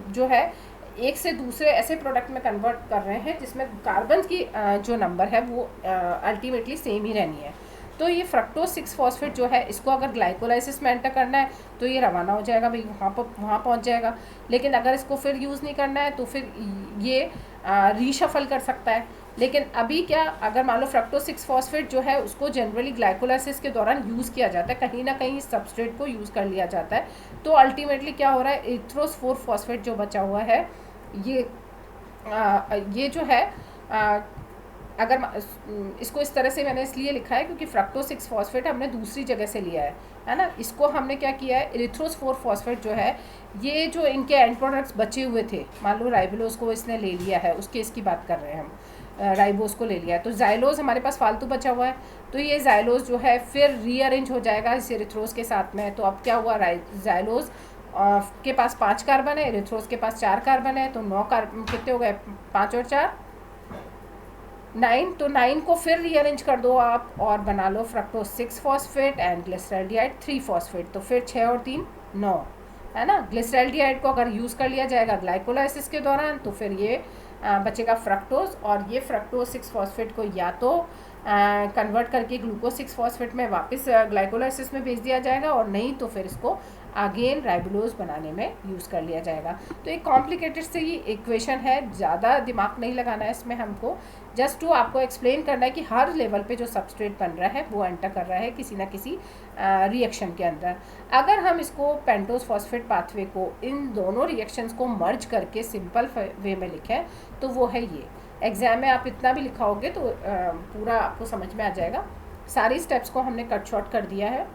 जो है एक से दूसरे ऐसे प्रोडक्ट में कन्वर्ट कर रहे हैं जिसमें कार्बन की जो नंबर है वो अल्टीमेटली सेम ही रहनी है। तो ये फ्रक्टोज 6-फॉस्फेट जो है इसको अगर ग्लाइकोलाइसिस में एंटर करना है तो ये रवाना हो जाएगा भाई, वहाँ पहुँच जाएगा। लेकिन अगर इसको फिर यूज़ नहीं करना है तो फिर ये रीशफल कर सकता है। लेकिन अभी क्या, अगर मान लो फ्रक्टोज 6-फॉस्फेट जो है उसको जनरली ग्लाइकोलाइसिस के दौरान यूज़ किया जाता है, कहीं ना कहीं सबस्ट्रेट को यूज़ कर लिया जाता है, तो अल्टीमेटली क्या हो रहा है, इरिथ्रोज 4-फॉस्फेट जो बचा हुआ है ये ये जो है अगर इसको इस तरह से मैंने इसलिए लिखा है क्योंकि फ्रक्टोज 6 फॉस्फेट हमने दूसरी जगह से लिया है ना। इसको हमने क्या किया है, इरिथ्रोज 4 फॉस्फेट जो है, ये जो इनके एंड प्रोडक्ट्स बचे हुए थे, मान लो राइबोलोज को इसने ले लिया है, उसके इसकी बात कर रहे हैं हम, राइबोज को ले लिया है, तो जाइलोज हमारे पास फालतू बचा हुआ है, तो ये जाइलोज जो है फिर रीअरेंज हो जाएगा इस इरिथ्रोज के साथ में। तो अब क्या हुआ, जाइलोज के पास 5 कार्बन है, इरिथ्रोज के पास 4 कार्बन है, तो 9 कार्बन कितने हो गए, 5 और 4 9। तो 9 को फिर रीअरेंज कर दो आप और बना लो fructose 6 phosphate and glyceraldehyde 3 phosphate, तो फिर 6 और 3 9, है ना। ग्लिसरॉल्डिहाइड को अगर यूज़ कर लिया जाएगा ग्लाइकोलाइसिस के दौरान तो फिर ये बचेगा फ्रक्टोज, और ये फ्रक्टोज 6 फॉस्फेट को या तो कन्वर्ट करके ग्लूकोज 6 फॉस्फेट में वापस ग्लाइकोलाइसिस में भेज दिया जाएगा, और नहीं तो फिर इसको अगेन राइबोलोज बनाने में यूज़ कर लिया जाएगा। तो एक कॉम्प्लिकेटेड से ये इक्वेशन है, ज़्यादा दिमाग नहीं लगाना है इसमें हमको, जस्ट टू आपको एक्सप्लेन करना है कि हर लेवल पे जो सबस्ट्रेट बन रहा है वो एंटर कर रहा है किसी ना किसी रिएक्शन के अंदर। अगर हम इसको पेंटोज फॉस्फेट पाथवे को इन दोनों रिएक्शंस को मर्ज करके सिंपल वे में लिखें तो वो है ये। एग्ज़ाम में आप इतना भी लिखाओगे तो पूरा आपको समझ में आ जाएगा। सारी स्टेप्स को हमने कट शॉर्ट कर दिया है।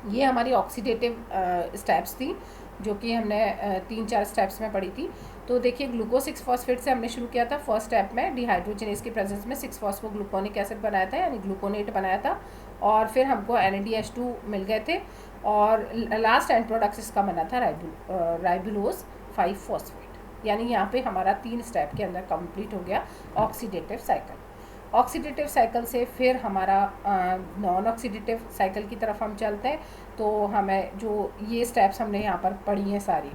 ये हमारी ऑक्सीडेटिव स्टेप्स थी जो कि हमने 3-4 स्टेप्स में पढ़ी थी। तो देखिए ग्लूकोज 6 फॉस्फेट से हमने शुरू किया था। फर्स्ट स्टेप में डिहाइड्रोजनेज की प्रेजेंस में 6 फॉस्फोग्लूकोनिक एसिड बनाया था, यानी ग्लूकोनेट बनाया था, और फिर हमको NADH2 मिल गए थे, और लास्ट एंड प्रोडक्ट्स इसका बना था राइबोलोज 5 फॉस्फेट। यानी यहाँ पे हमारा 3 स्टेप के अंदर कंप्लीट हो गया ऑक्सीडेटिव साइकिल। ऑक्सीडेटिव साइकिल से फिर हमारा नॉन ऑक्सीडेटिव साइकिल की तरफ हम चलते हैं। तो हमें जो ये स्टेप्स हमने यहाँ पर पढ़ी हैं सारी,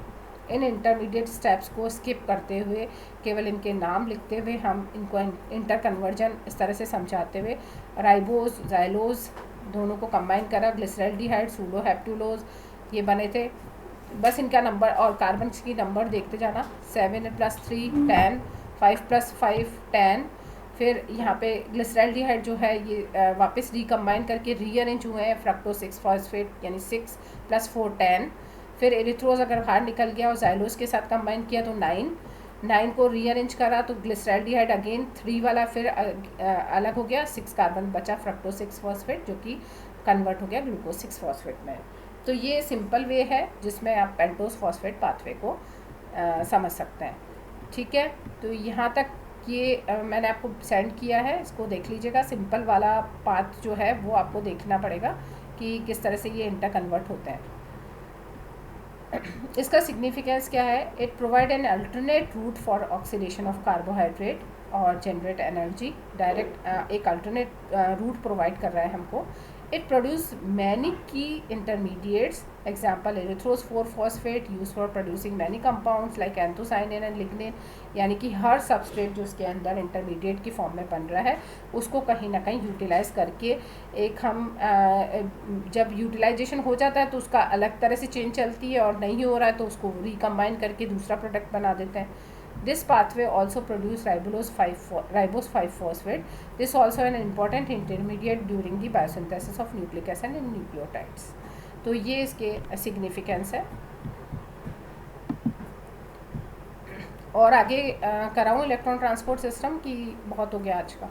इन इंटरमीडिएट स्टेप्स को स्किप करते हुए, केवल इनके नाम लिखते हुए, हम इनको इंटर कन्वर्जन इस तरह से समझाते हुए राइबोज जाइलोज दोनों को कंबाइन करा, ग्लिसरॉल्डिहाइड सूडोहेप्टुलोज ये बने थे। बस इनका नंबर और कार्बन की नंबर देखते जाना, 7 + 3 10, 5 + 5 10। फिर यहाँ पे ग्लिसरॉल्डिहाइड जो है ये वापस रिकम्बाइन करके रीअरेंज हुए हैं फ्रक्टोज 6 फॉस्फेट, यानी 6 + 4 10। फिर एरिथ्रोज अगर बाहर निकल गया और जाइलोज के साथ कंबाइन किया तो 9 को रीअरेंज करा तो ग्लिसरॉल्डिहाइड अगेन 3 वाला फिर अलग हो गया, 6 कार्बन बचा फ्रक्टोज 6 फॉस्फेट जो कि कन्वर्ट हो गया ग्लूकोज 6 फॉस्फेट में। तो ये सिंपल वे है जिसमें आप पेंटोज फॉस्फेट पाथवे को समझ सकते हैं। ठीक है, तो यहाँ तक ये मैंने आपको सेंड किया है, इसको देख लीजिएगा। सिंपल वाला पाथ जो है वो आपको देखना पड़ेगा कि किस तरह से ये इंटर कन्वर्ट होते हैं। इसका सिग्निफिकेंस क्या है, it provide an alternate root for oxidation of carbohydrate और जनरेट एनर्जी। डायरेक्ट एक अल्टरनेट रूट प्रोवाइड कर रहा है हमको। इट प्रोड्यूस मैनी की intermediates, example erythrose 4 phosphate use for producing many compounds like anthocyanin and lignin. यानी कि हर substrate जो उसके अंदर इंटरमीडिएट की फॉर्म में बन रहा है उसको कहीं ना कहीं यूटिलाइज करके एक हम जब यूटिलाइजेशन हो जाता है तो उसका अलग तरह से चेन चलती है, और नहीं हो रहा है तो उसको रिकम्बाइन करके दूसरा प्रोडक्ट बना देते हैं। This pathway also produce ribose 5 phosphate. This also an important intermediate during the biosynthesis of nucleic acid and nucleotides. तो ये इसके सिग्निफिकेंस है। और आगे कराऊँ इलेक्ट्रॉन ट्रांसपोर्ट सिस्टम की, बहुत हो गया आज का।